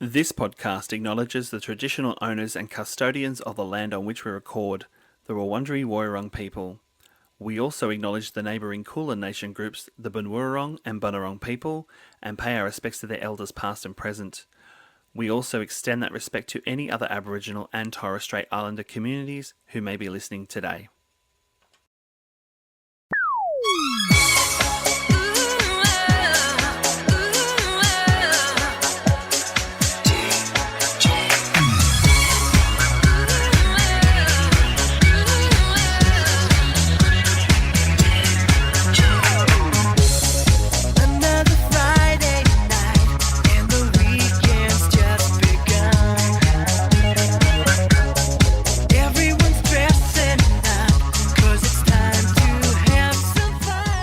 This podcast acknowledges the traditional owners and custodians of the land on which we record, the Wurundjeri Woiwurrung people. We also acknowledge the neighbouring Kulin Nation groups, the Bunwurrung and Bunurong people, and pay our respects to their elders past and present. We also extend that respect to any other Aboriginal and Torres Strait Islander communities who may be listening today.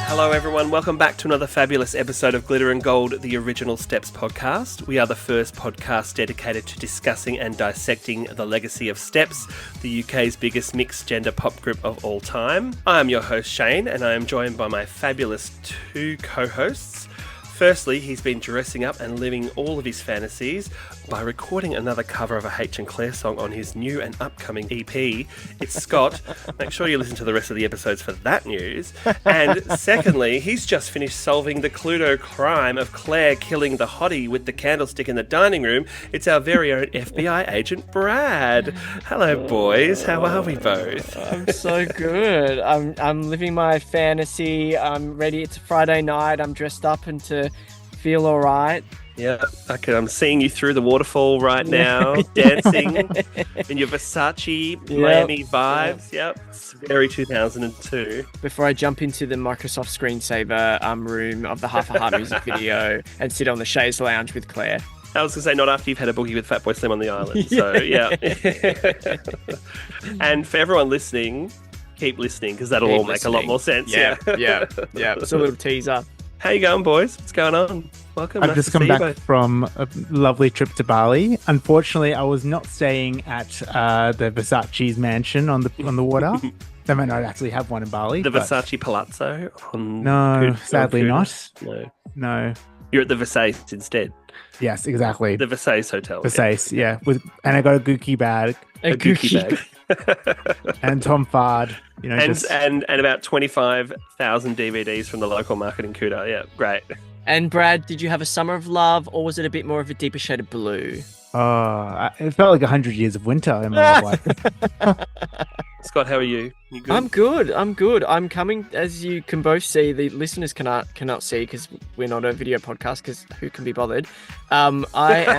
Hello everyone, welcome back to another fabulous episode of Glitter and Gold, the original Steps podcast. We are the first podcast dedicated to discussing and dissecting the legacy of Steps, the UK's biggest mixed gender pop group of all time. I am your host Shane, and I am joined by my fabulous two co-hosts. Firstly, he's been dressing up and living all of his fantasies by recording another cover of a H and Claire song on his new and upcoming EP. It's Scott. Make sure you listen to the rest of the episodes for that news. And secondly, he's just finished solving the Cluedo crime of Claire killing the hottie with the candlestick in the dining room. It's our very own FBI agent, Brad. Hello, boys. How are we both? I'm so good. I'm living my fantasy. I'm ready. It's a Friday night. I'm dressed up and to feel all right. Yeah, okay, I'm seeing you through the waterfall right now, dancing in your Versace Miami vibes. Yep, it's very 2002. Before I jump into the Microsoft screensaver room of the Half a Heart music video and sit on the chaise lounge with Claire. I was going to say, not after you've had a boogie with Fatboy Slim on the island. So, yeah. And for everyone listening, keep listening because that'll all make a lot more sense. Yeah. It's a little teaser. How you going, boys? What's going on? Welcome. I've just come back from a lovely trip to Bali. Unfortunately, I was not staying at the Versace's mansion on the water. They might not actually have one in Bali. The Versace Palazzo? Sadly not. No. You're at the Versace instead. Yes, exactly. The Versace Hotel. Versace, yeah. And I got a Gucci bag. A Gucci bag. And Tom Fard. And about 25,000 DVDs from the local market in Kuta. Yeah, great. And Brad, did you have a summer of love, or was it a bit more of a deeper shade of blue? It felt like 100 years of winter in my life. Scott, how are you? You good? I'm good. I'm coming, as you can both see, the listeners cannot see because we're not a video podcast because who can be bothered. I'm coming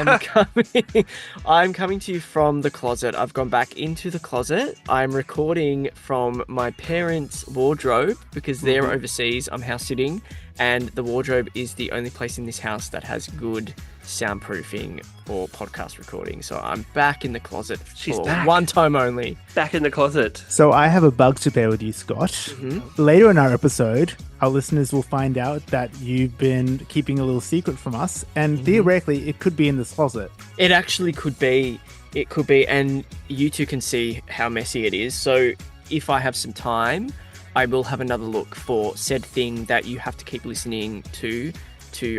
to you from the closet. I've gone back into the closet. I'm recording from my parents' wardrobe because they're overseas. I'm house sitting, and the wardrobe is the only place in this house that has good soundproofing for podcast recording. So I'm back in the closet for one time only. Back in the closet. So I have a bug to bear with you, Scott. Mm-hmm. Later in our episode, our listeners will find out that you've been keeping a little secret from us, and theoretically it could be in this closet. It actually could be. It could be, and you two can see how messy it is. So if I have some time, I will have another look for said thing that you have to keep listening to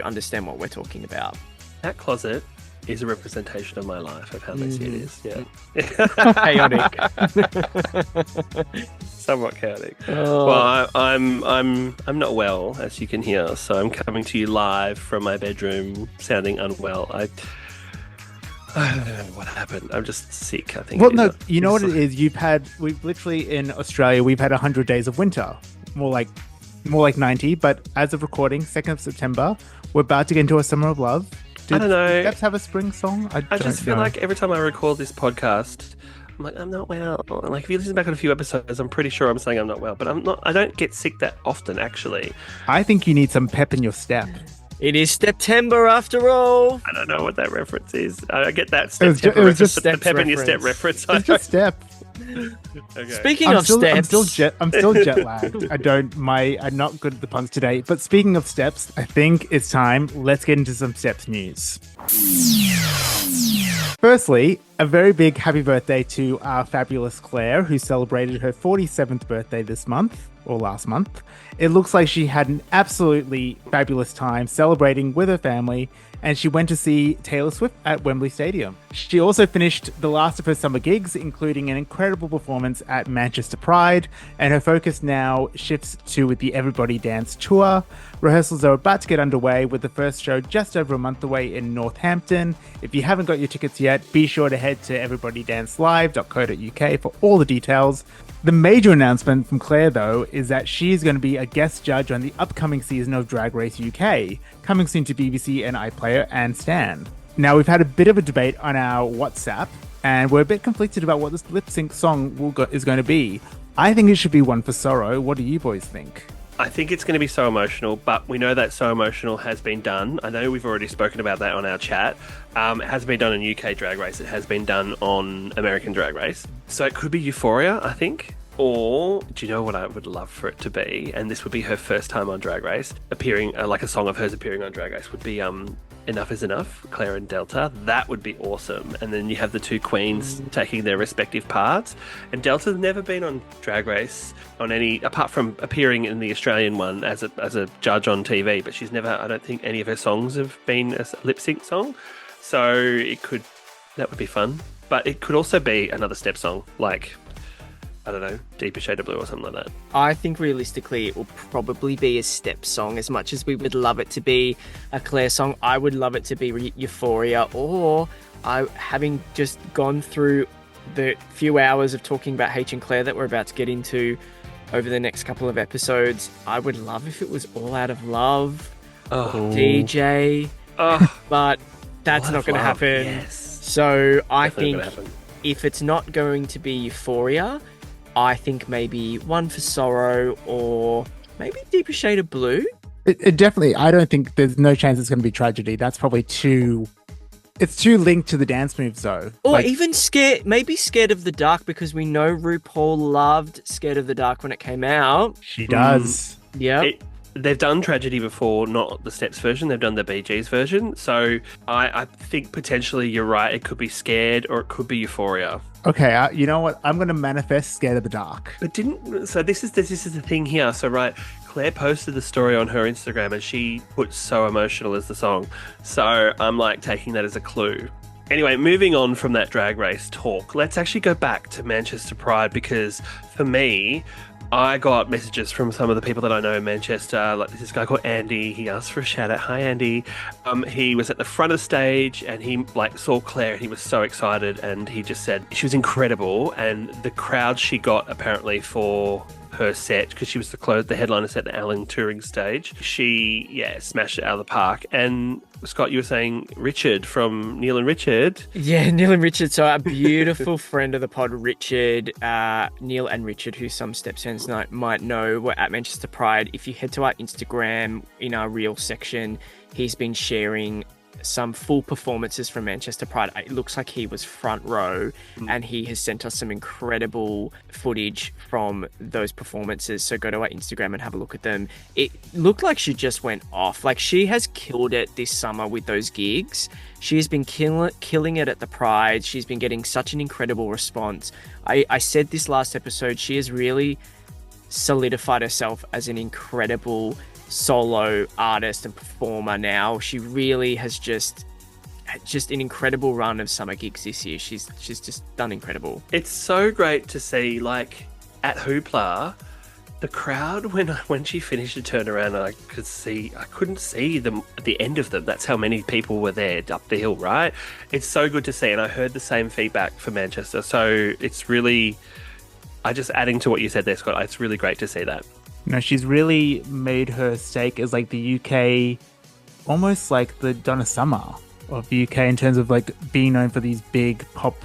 understand what we're talking about. That closet is a representation of my life, of how messy it is. Yeah. Chaotic. Somewhat chaotic. Oh. Well, I'm not well, as you can hear, so I'm coming to you live from my bedroom, sounding unwell. I don't know what happened. I'm just sick, I think. Well, no, you know what it is? We've literally in Australia, we've had 100 days of winter, more like 90. But as of recording, 2nd of September, we're about to get into a summer of love. I don't know. Did Steps have a spring song? I just feel like every time I record this podcast, I'm like, I'm not well. Like, if you listen back on a few episodes, I'm pretty sure I'm saying I'm not well, but I'm not. I don't get sick that often, actually. I think you need some pep in your step. It is September after all. I don't know what that reference is. I get that September reference, but the pep in your step reference. It's just step. Okay. Speaking of steps, I'm still jet lagged. I'm not good at the puns today. But speaking of steps, I think it's time. Let's get into some steps news. Firstly, a very big happy birthday to our fabulous Claire, who celebrated her 47th birthday this month, or last month. It looks like she had an absolutely fabulous time celebrating with her family, and she went to see Taylor Swift at Wembley Stadium. She also finished the last of her summer gigs, including an incredible performance at Manchester Pride, and her focus now shifts to the Everybody Dance tour. Rehearsals are about to get underway with the first show just over a month away in Northampton. If you haven't got your tickets yet, be sure to head to everybodydancelive.co.uk for all the details. The major announcement from Claire, though, is that she is going to be a guest judge on the upcoming season of Drag Race UK, coming soon to BBC and iPlayer and Stan. Now, we've had a bit of a debate on our WhatsApp, and we're a bit conflicted about what this lip sync song is going to be. I think it should be One for Sorrow. What do you boys think? I think it's going to be So Emotional, but we know that So Emotional has been done. I know we've already spoken about that on our chat. It hasn't been done in UK Drag Race. It has been done on American Drag Race. So it could be Euphoria, I think. Or, do you know what I would love for it to be? And this would be her first time on Drag Race, appearing, like a song of hers appearing on Drag Race, would be Enough is Enough, Claire and Delta. That would be awesome. And then you have the two queens taking their respective parts. And Delta's never been on Drag Race on any, apart from appearing in the Australian one as a judge on TV, but she's never, I don't think any of her songs have been a lip sync song. So that would be fun. But it could also be another step song, like, I don't know, Deeper Shade of Blue or something like that. I think realistically it will probably be a step song. As much as we would love it to be a Claire song, I would love it to be Euphoria, or having just gone through the few hours of talking about H and Claire that we're about to get into over the next couple of episodes, I would love if it was All Out of Love, DJ, but that's not going to happen. Yes. So I Definitely think if it's not going to be Euphoria, I think maybe One for Sorrow or maybe Deeper Shade of Blue. It definitely, I don't think there's no chance it's going to be Tragedy. That's probably it's too linked to the dance moves though. Or even Scared of the Dark, because we know RuPaul loved Scared of the Dark when it came out. She does. Yeah. They've done Tragedy before, not the Steps version. They've done the Bee Gees version. So I think potentially you're right. It could be Scared or it could be Euphoria. Okay, you know what? I'm going to manifest Scared of the Dark. But this is the thing here. So right, Claire posted the story on her Instagram and she put So Emotional as the song. So I'm like taking that as a clue. Anyway, moving on from that Drag Race talk, let's actually go back to Manchester Pride, because for me, I got messages from some of the people that I know in Manchester, like this guy called Andy. He asked for a shout out. Hi, Andy. He was at the front of the stage and he saw Claire and he was so excited, and he just said she was incredible, and the crowd she got apparently for her set, because she was the headliner set, the Alan touring stage. She, smashed it out of the park. And Scott, you were saying Richard from Neil and Richard. Yeah, Neil and Richard. So a beautiful friend of the pod, Richard, Neil and Richard, who some Steps fans might know, were at Manchester Pride. If you head to our Instagram, in our Reel section, he's been sharing some full performances from Manchester Pride. It looks like he was front row, and he has sent us some incredible footage from those performances. So go to our Instagram and have a look at them. It looked like she just went off. Like, she has killed it this summer with those gigs. She has been killing it at the Pride. She's been getting such an incredible response. I said this last episode, she has really solidified herself as an incredible solo artist and performer now. She really has just an incredible run of summer gigs this year. She's just done incredible. It's so great to see, like, at Hoopla, the crowd when she finished the turnaround, I couldn't see them at the end of them. That's how many people were there up the hill, right? It's so good to see, and I heard the same feedback for Manchester. So it's really, just adding to what you said there, Scott, it's really great to see that. No, she's really made her stake as like the UK, almost like the Donna Summer of the UK in terms of like being known for these big pop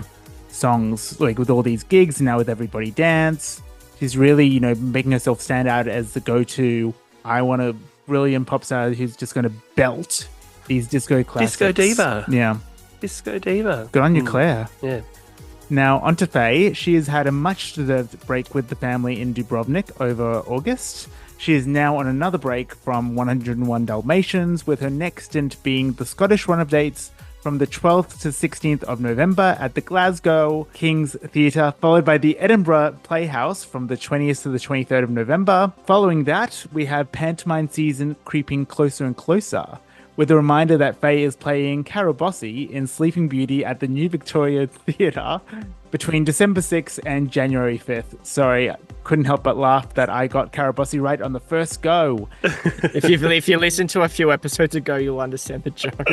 songs, like with all these gigs, and now with Everybody Dance. She's really, making herself stand out as the go-to, I want a brilliant pop star who's just going to belt these disco classics. Disco diva. Yeah. Disco diva. Good on you, Claire. Yeah. Now, on to Faye. She has had a much-deserved break with the family in Dubrovnik over August. She is now on another break from 101 Dalmatians, with her next stint being the Scottish run of dates from the 12th to 16th of November at the Glasgow King's Theatre, followed by the Edinburgh Playhouse from the 20th to the 23rd of November. Following that, we have pantomime season creeping closer and closer, with a reminder that Faye is playing Karabossi in Sleeping Beauty at the New Victoria Theatre between December 6th and January 5th. Sorry, couldn't help but laugh that I got Karabossi right on the first go. If you listen to a few episodes ago, you'll understand the joke.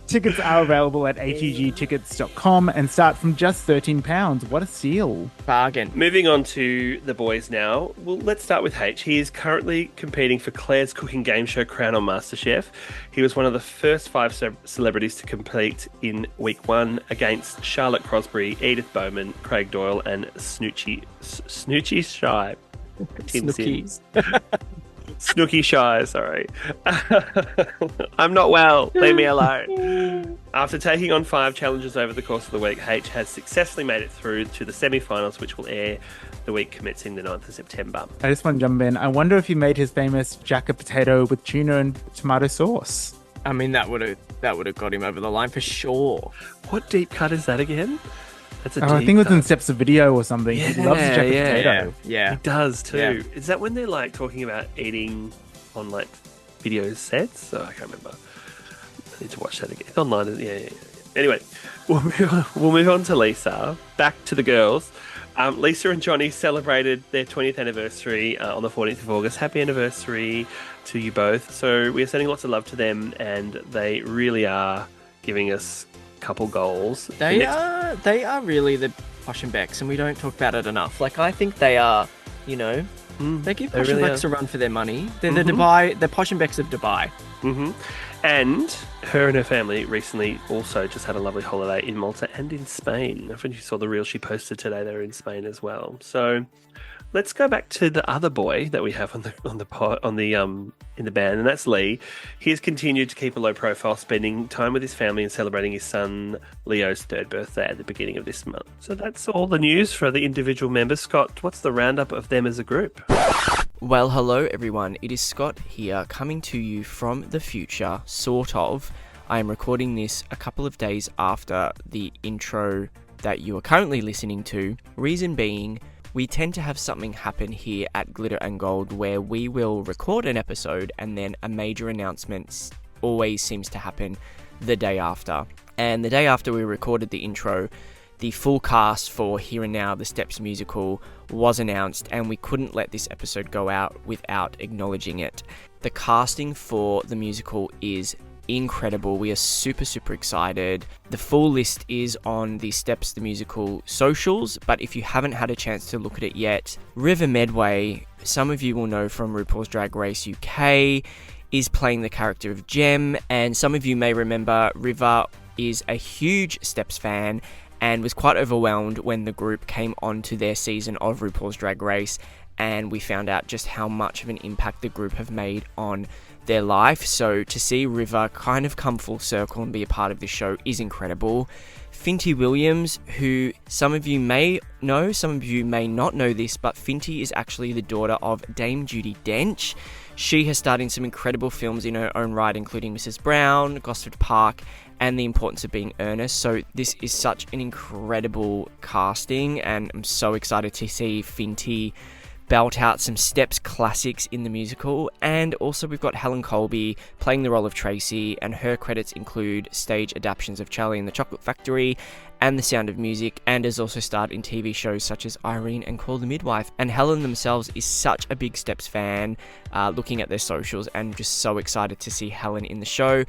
Tickets are available at atgtickets.com and start from just £13. What a steal. Bargain. Moving on to the boys now. Well, let's start with H. He is currently competing for Claire's cooking game show crown on MasterChef. He was one of the first 5 celebrities to compete in week 1 against Charlotte Crosby, Edith Bowman, Craig Doyle, and Snoochie Shy. Tim Sims. Snooky Shy, sorry. I'm not well. Leave me alone. After taking on 5 challenges over the course of the week, H has successfully made it through to the semi-finals, which will air the week commencing the 9th of September. I just want to jump in. I wonder if he made his famous jacket potato with tuna and tomato sauce. I mean, that would have got him over the line for sure. What deep cut is that again? That's a I think it was in Steps of Video or something. Yeah, He loves jacket potato. Yeah. He does too. Yeah. Is that when they're like talking about eating on like video sets? Oh, I can't remember. I need to watch that again. It's online. Yeah. Anyway, we'll move on to Lisa. Back to the girls. Lisa and Johnny celebrated their 20th anniversary on the 14th of August. Happy anniversary to you both. So we are sending lots of love to them, and they really are giving us couple goals. They are really the Posh and Becks, and we don't talk about it enough. Like, I think they are, they give Posh and Becks a run for their money. They're the Posh and Becks of Dubai. Mm-hmm. And her and her family recently also just had a lovely holiday in Malta and in Spain. I think you saw the reel she posted today. They were in Spain as well. So let's go back to the other boy that we have in the band, and that's Lee. He has continued to keep a low profile, spending time with his family and celebrating his son Leo's 3rd birthday at the beginning of this month. So that's all the news for the individual members. Scott, what's the roundup of them as a group? Well, hello everyone. It is Scott here, coming to you from the future, sort of. I am recording this a couple of days after the intro that you are currently listening to. Reason being, we tend to have something happen here at Glitter and Gold where we will record an episode and then a major announcement always seems to happen the day after. And the day after we recorded the intro, the full cast for Here and Now, the Steps musical, was announced, and we couldn't let this episode go out without acknowledging it. The casting for the musical is incredible. We are super, super excited. The full list is on the Steps the Musical socials, but if you haven't had a chance to look at it yet, River Medway, some of you will know from RuPaul's Drag Race UK, is playing the character of Gem, and some of you may remember River is a huge Steps fan and was quite overwhelmed when the group came onto their season of RuPaul's Drag Race, and we found out just how much of an impact the group have made on their life. So to see River kind of come full circle and be a part of this show is incredible. Finty Williams, who some of you may know, some of you may not know this, but Finty is actually the daughter of Dame Judi Dench. She has starred in some incredible films in her own right, including Mrs. Brown, Gosford Park, and The Importance of Being Earnest. So this is such an incredible casting, and I'm so excited to see Finty belt out some Steps classics in the musical. And also we've got Helen Colby playing the role of Tracy, and her credits include stage adaptations of Charlie and the Chocolate Factory and The Sound of Music, and has also starred in TV shows such as Irene and Call the Midwife. And Helen themselves is such a big Steps fan, looking at their socials, and just so excited to see Helen in the show.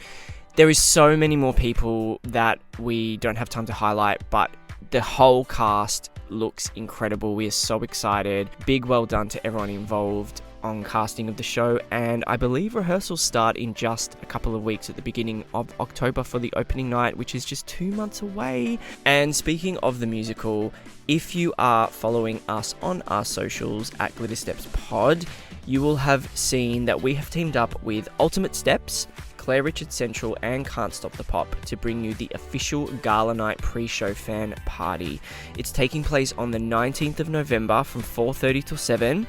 There is so many more people that we don't have time to highlight, but the whole cast looks incredible. We are so excited. Big well done to everyone involved on casting of the show, and I believe rehearsals start in just a couple of weeks at the beginning of October for the opening night, which is just 2 months away. And speaking of the musical, if you are following us on our socials at Glitter Steps Pod, you will have seen that we have teamed up with Ultimate Steps, Claire Richards Central, and Can't Stop the Pop to bring you the official Gala Night pre-show fan party. It's taking place on the 19th of November from 4:30 till 7,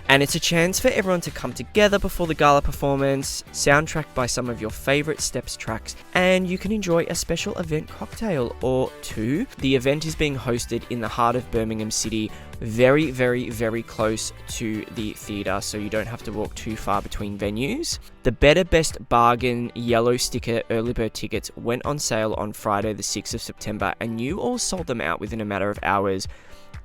And it's a chance for everyone to come together before the gala performance, soundtracked by some of your favourite Steps tracks, and you can enjoy a special event cocktail or two. The event is being hosted in the heart of Birmingham City, very, very, very close to the theatre, so you don't have to walk too far between venues. The Better Best Bargain yellow sticker early bird tickets went on sale on Friday the 6th of September, and you all sold them out within a matter of hours.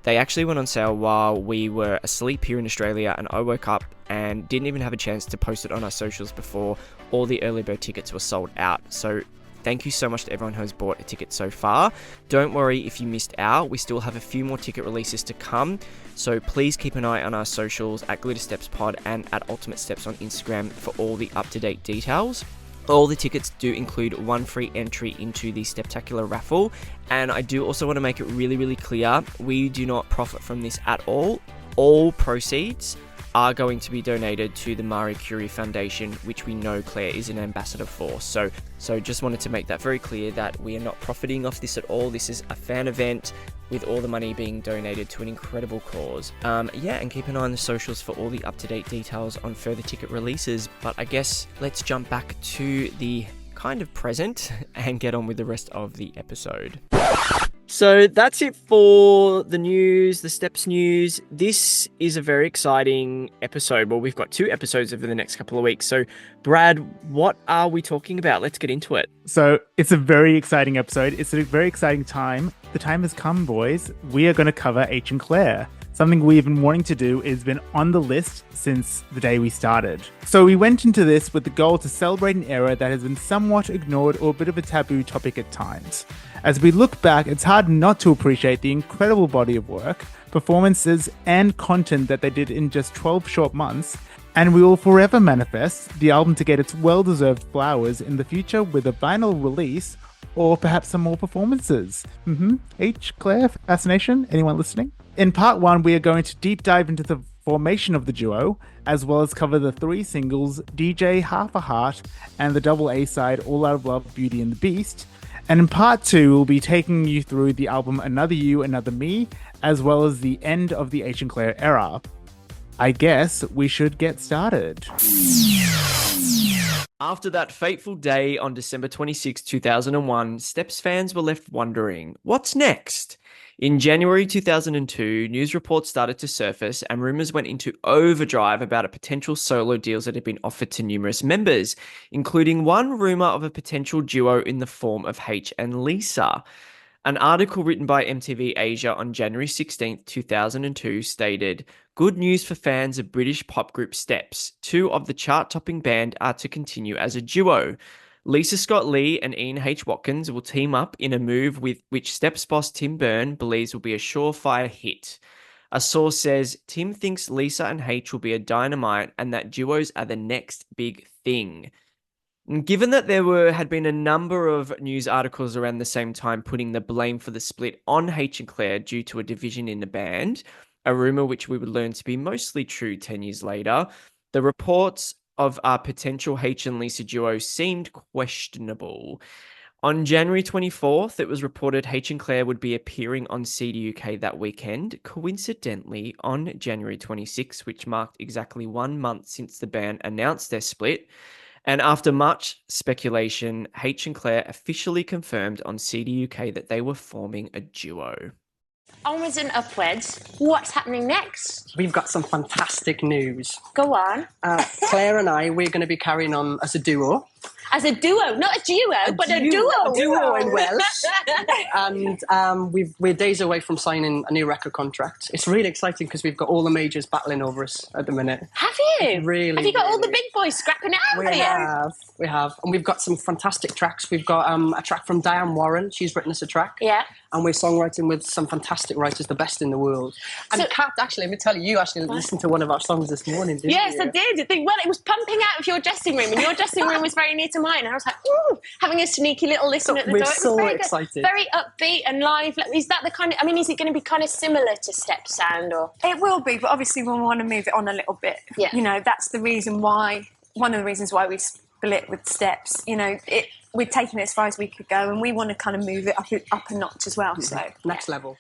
They actually went on sale while we were asleep here in Australia, and I woke up and didn't even have a chance to post it on our socials before all the early bird tickets were sold out. So thank you so much to everyone who has bought a ticket so far. Don't worry if you missed out. We still have a few more ticket releases to come. So please keep an eye on our socials at Glitter Steps Pod and at Ultimate Steps on Instagram for all the up-to-date details. All the tickets do include one free entry into the Steptacular raffle, and I do also want to make it really, really clear, we do not profit from this at all. All proceeds are going to be donated to the Marie Curie Foundation, which we know Claire is an ambassador for. So just wanted to make that very clear that we are not profiting off this at all. This is a fan event with all the money being donated to an incredible cause. And keep an eye on the socials for all the up-to-date details on further ticket releases. But I guess let's jump back to the kind of present and get on with the rest of the episode. So that's it for the news, the Steps news. This is a very exciting episode. Well, we've got 2 episodes over the next couple of weeks. So, Brad, what are we talking about? Let's get into it. So it's a very exciting episode. It's a very exciting time. The time has come, boys. We are going to cover H and Claire. Something we've been wanting to do has been on the list since the day we started. So we went into this with the goal to celebrate an era that has been somewhat ignored or a bit of a taboo topic at times. As we look back, it's hard not to appreciate the incredible body of work, performances, and content that they did in just 12 short months, and we will forever manifest the album to get its well-deserved flowers in the future with a vinyl release or perhaps some more performances. H, Claire, Fascination, anyone listening? In part 1, we are going to deep dive into the formation of the duo, as well as cover the 3 singles, DJ, Half a Heart, and the double A-side, All Out of Love, Beauty and the Beast. And in part 2, we'll be taking you through the album Another You, Another Me, as well as the end of the H and Claire era. I guess we should get started. After that fateful day on December 26, 2001, Steps fans were left wondering, what's next? In January 2002, news reports started to surface and rumours went into overdrive about a potential solo deals that had been offered to numerous members, including one rumour of a potential duo in the form of H and Lisa. An article written by MTV Asia on January 16, 2002 stated, "Good news for fans of British pop group Steps. 2 of the chart-topping band are to continue as a duo. Lisa Scott Lee and Ian H. Watkins will team up in a move with which Steps boss Tim Byrne believes will be a surefire hit. A source says, Tim thinks Lisa and H will be a dynamite and that duos are the next big thing." And given that there had been a number of news articles around the same time putting the blame for the split on H and Claire due to a division in the band, a rumour which we would learn to be mostly true 10 years later, the reports of our potential H and Lisa duo seemed questionable. On January 24th, it was reported H and Claire would be appearing on CD UK that weekend. Coincidentally, on January 26th, which marked exactly 1 month since the band announced their split, and after much speculation, H and Claire officially confirmed on CD UK that they were forming a duo. Onwards and upwards. What's happening next? We've got some fantastic news. Go on. Claire and I, we're going to be carrying on as a duo. As a duo, not a duo, but a duo. A duo in Welsh. And we're days away from signing a new record contract. It's really exciting because we've got all the majors battling over us at the minute. Have you? Really? Have you got all the big boys scrapping it out for you? We have. And we've got some fantastic tracks. We've got a track from Diane Warren. She's written us a track. Yeah. And we're songwriting with some fantastic writers, the best in the world. And Kat, actually, let me tell you, you actually listened to one of our songs this morning, didn't you? Yes, I did. Well, it was pumping out of your dressing room, and your dressing room was very near to mine. And I was like, ooh, having a sneaky little listen at the door. We're so excited. Very upbeat and live. Is that the kind of, is it going to be kind of similar to Step sound? Or It will be, but obviously we'll want to move it on a little bit. Yeah. You know, that's the reason why, one of the reasons why we split with Steps. You know, we've taken it as far as we could go, and we want to kind of move it up a notch as well. So next level.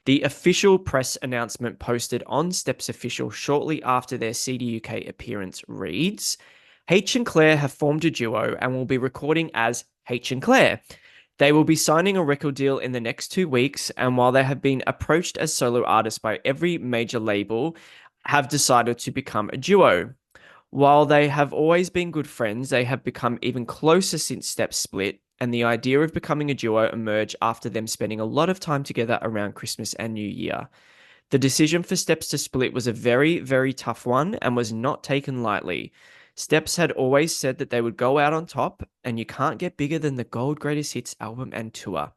The official press announcement posted on Steps Official shortly after their CDUK appearance reads, H and Claire have formed a duo and will be recording as H and Claire. They will be signing a record deal in the next 2 weeks, and while they have been approached as solo artists by every major label, have decided to become a duo. While they have always been good friends, they have become even closer since Steps split, and the idea of becoming a duo emerged after them spending a lot of time together around Christmas and New Year. The decision for Steps to split was a very, very tough one and was not taken lightly. Steps had always said that they would go out on top, and you can't get bigger than the Gold Greatest Hits album and tour.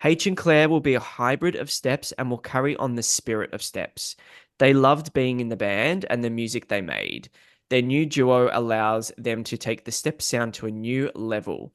H and Claire will be a hybrid of Steps and will carry on the spirit of Steps. They loved being in the band and the music they made. Their new duo allows them to take the Steps sound to a new level.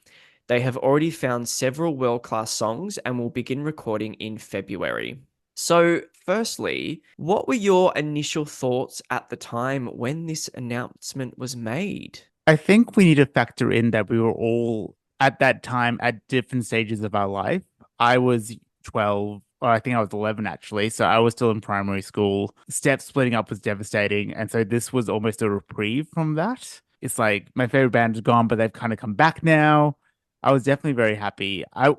They have already found several world-class songs and will begin recording in February. So, firstly, what were your initial thoughts at the time when this announcement was made? I think we need to factor in that we were all at that time at different stages of our life. I was 12, or I think I was 11 actually. So I was still in primary school. Steps splitting up was devastating. And so this was almost a reprieve from that. It's like my favorite band is gone, but they've kind of come back now. I was definitely very happy. I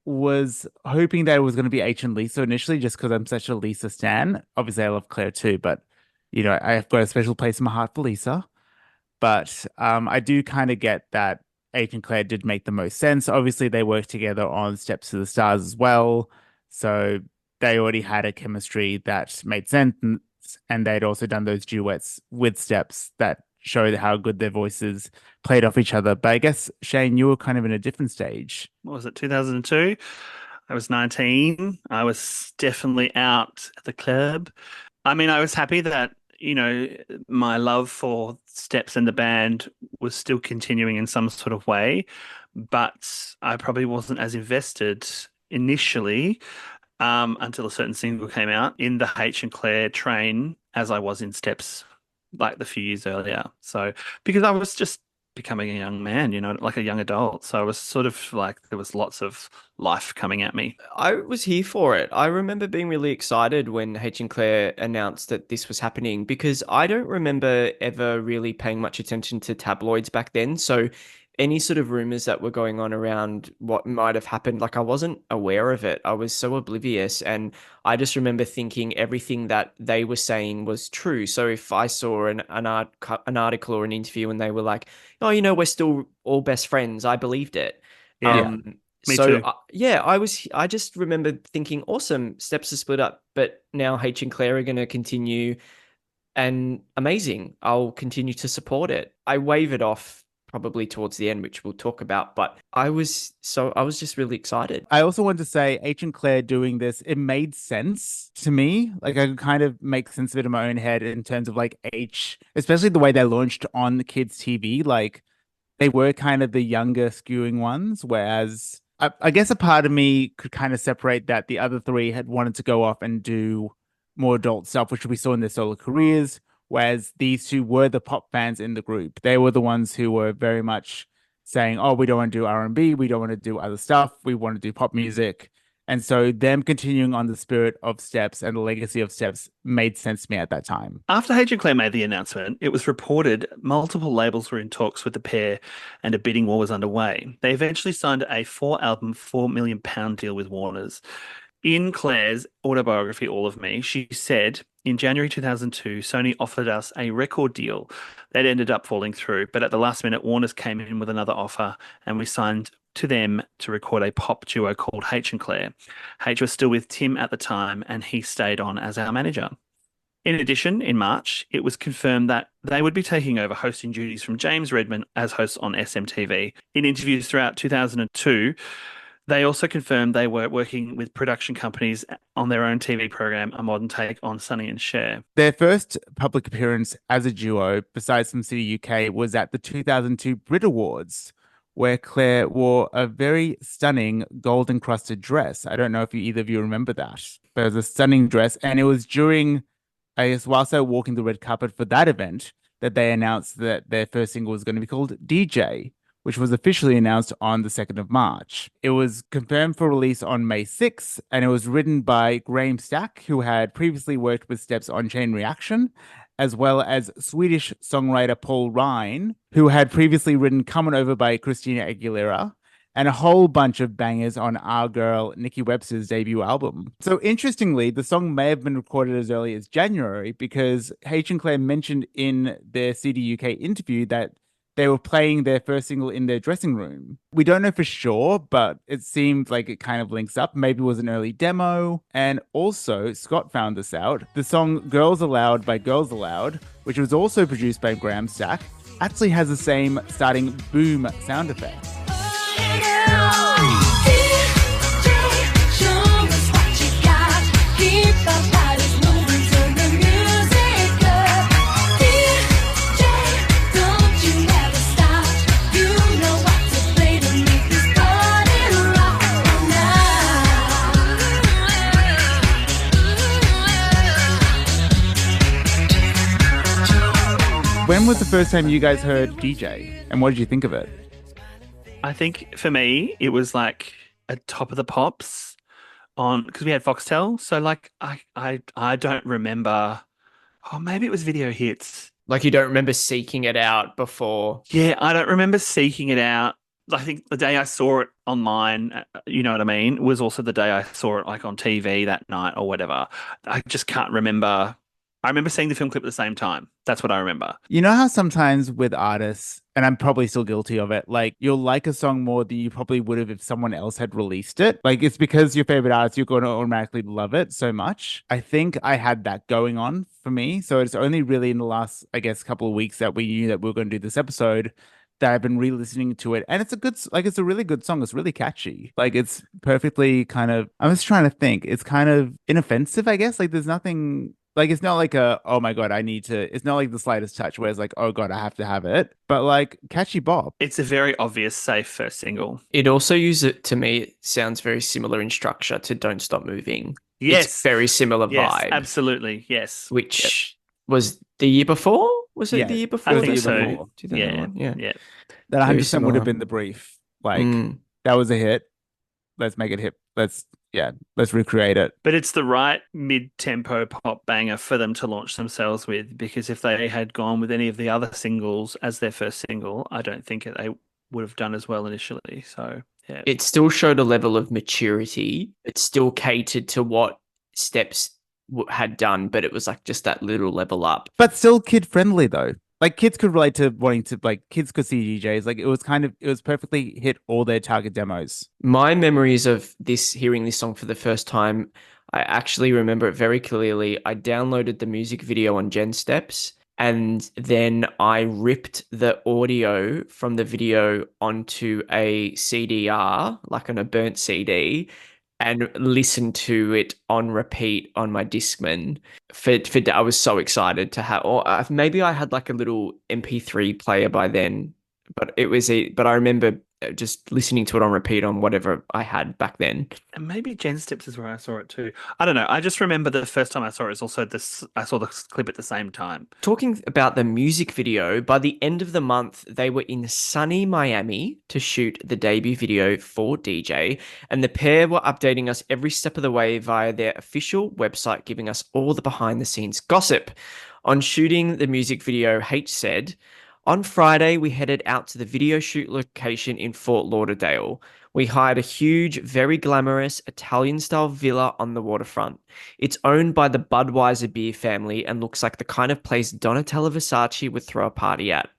was hoping that it was going to be H and Lisa initially, just because I'm such a Lisa stan. Obviously, I love Claire too, but I've got a special place in my heart for Lisa. But I do kind of get that H and Claire did make the most sense. Obviously, they worked together on Steps to the Stars as well. So they already had a chemistry that made sense. And they'd also done those duets with Steps that showed how good their voices played off each other. But I guess, Shane, you were kind of in a different stage. What was it, 2002? I was 19. I was definitely out at the club. I mean, I was happy that, my love for Steps and the band was still continuing in some sort of way, but I probably wasn't as invested initially until a certain single came out in the H and Claire train as I was in Steps like the few years earlier. So, because I was just becoming a young man, like a young adult. So I was sort of like, there was lots of life coming at me. I was here for it. I remember being really excited when H and Claire announced that this was happening, because I don't remember ever really paying much attention to tabloids back then. So any sort of rumors that were going on around what might have happened, like I wasn't aware of it. I was so oblivious, and I just remember thinking everything that they were saying was true. So if I saw an article or an interview and they were like, "Oh, we're still all best friends," I believed it. Yeah, me so too. I just remember thinking, awesome, Steps are split up, but now H and Claire are going to continue, and amazing. I'll continue to support it. I wavered off probably towards the end, which we'll talk about, but I was just really excited. I also want to say H and Claire doing this, it made sense to me. Like I could kind of make sense of it in my own head in terms of like H, especially the way they launched on kids TV. Like they were kind of the younger skewing ones, whereas I guess a part of me could kind of separate that the other three had wanted to go off and do more adult stuff, which we saw in their solo careers. Whereas these two were the pop fans in the group. They were the ones who were very much saying, "Oh, we don't want to do R&B, we don't want to do other stuff, we want to do pop music." And so them continuing on the spirit of Steps and the legacy of Steps made sense to me at that time. After H and Claire made the announcement, it was reported multiple labels were in talks with the pair and a bidding war was underway. They eventually signed a 4-album, £4 million deal with Warner's. In Claire's autobiography, All of Me, she said, in January 2002, Sony offered us a record deal that ended up falling through, but at the last minute, Warner's came in with another offer and we signed to them to record a pop duo called H and Claire. H was still with Tim at the time and he stayed on as our manager. In addition, in March, it was confirmed that they would be taking over hosting duties from James Redman as host on SMTV. In interviews throughout 2002, they also confirmed they were working with production companies on their own TV program, A Modern Take on Sonny and Cher. Their first public appearance as a duo, besides from City UK, was at the 2002 Brit Awards, where Claire wore a very stunning gold encrusted dress. I don't know if either of you remember that, but it was a stunning dress. And it was during, I guess, whilst they were walking the red carpet for that event, that they announced that their first single was going to be called DJ, which was officially announced on the 2nd of March. It was confirmed for release on May 6th, and it was written by Graham Stack, who had previously worked with Steps on Chain Reaction, as well as Swedish songwriter Paul Ryan, who had previously written Coming Over by Christina Aguilera, and a whole bunch of bangers on our girl Nikki Webster's debut album. So interestingly, the song may have been recorded as early as January because H and Claire mentioned in their CD UK interview that they were playing their first single in their dressing room. We don't know for sure, but it seemed like it kind of links up. Maybe it was an early demo. And also, Scott found this out. The song Girls Aloud by Girls Aloud, which was also produced by Graham Stack, actually has the same starting boom sound effect. When was the first time you guys heard DJ, and what did you think of it? I think for me, it was like a Top of the Pops on, because we had Foxtel. So like, I don't remember. Oh, maybe it was Video Hits. Like you don't remember seeking it out before. Yeah, I don't remember seeking it out. I think the day I saw it online, you know what I mean, was also the day I saw it like on TV that night or whatever. I just can't remember. I remember seeing the film clip at the same time. That's what I remember. You know how sometimes with artists, and I'm probably still guilty of it, like you'll like a song more than you probably would have if someone else had released it. Like it's because your favorite artist, you're going to automatically love it so much. I think I had that going on for me. So it's only really in the last, I guess, couple of weeks that we knew that we were going to do this episode that I've been re-listening to it. And it's it's a really good song. It's really catchy. Like it's perfectly kind of, I'm just trying to think. It's kind of inoffensive, I guess. Like there's nothing. Like, it's not like oh my God, it's not like the slightest touch where it's like, oh God, I have to have it. But like, catchy bop. It's a very obvious, safe first single. It also to me, it sounds very similar in structure to Don't Stop Moving. Yes. It's very similar Yes, vibe. absolutely. Yes. Which was the year before? Was it Yeah, the year before? I think the so. year before. 2001? Yeah. That Very 100% would similar. have been the brief. Like, Mm. that was a hit. Let's make it hit. Let's recreate it. But it's the right mid-tempo pop banger for them to launch themselves with, because if they had gone with any of the other singles as their first single, I don't think they would have done as well initially. So, yeah. It still showed a level of maturity. It still catered to what Steps had done, but it was like just that little level up. But still kid friendly though. Like kids could relate to wanting to, like kids could see DJs. Like it was perfectly hit all their target demos. My memories of hearing this song for the first time, I actually remember it very clearly. I downloaded the music video on Gen Steps, and then I ripped the audio from the video onto a CDR, like on a burnt CD, and listened to it on repeat on my Discman. I was so excited to have, or maybe I had like a little MP3 player by then, but but I remember just listening to it on repeat on whatever I had back then. And maybe Gen Steps is where I saw it too. I don't know. I just remember the first time I saw it was also I saw the clip at the same time. Talking about the music video, by the end of the month, they were in sunny Miami to shoot the debut video for DJ, and the pair were updating us every step of the way via their official website, giving us all the behind-the-scenes gossip. On shooting the music video, H said, "On Friday, we headed out to the video shoot location in Fort Lauderdale. We hired a huge, very glamorous Italian-style villa on the waterfront. It's owned by the Budweiser beer family and looks like the kind of place Donatella Versace would throw a party at.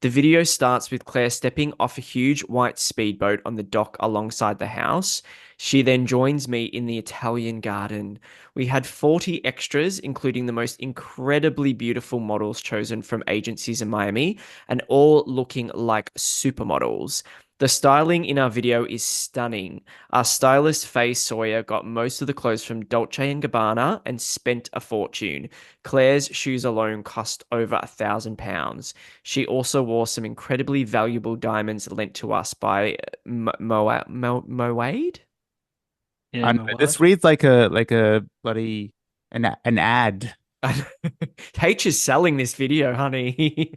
The video starts with Claire stepping off a huge white speedboat on the dock alongside the house. She then joins me in the Italian garden. We had 40 extras, including the most incredibly beautiful models chosen from agencies in Miami, and all looking like supermodels. The styling in our video is stunning. Our stylist Faye Sawyer got most of the clothes from Dolce & Gabbana and spent a fortune. Claire's shoes alone cost over £1,000. She also wore some incredibly valuable diamonds lent to us by Moade? Yeah, I know, this reads like a bloody an ad. H is selling this video, honey.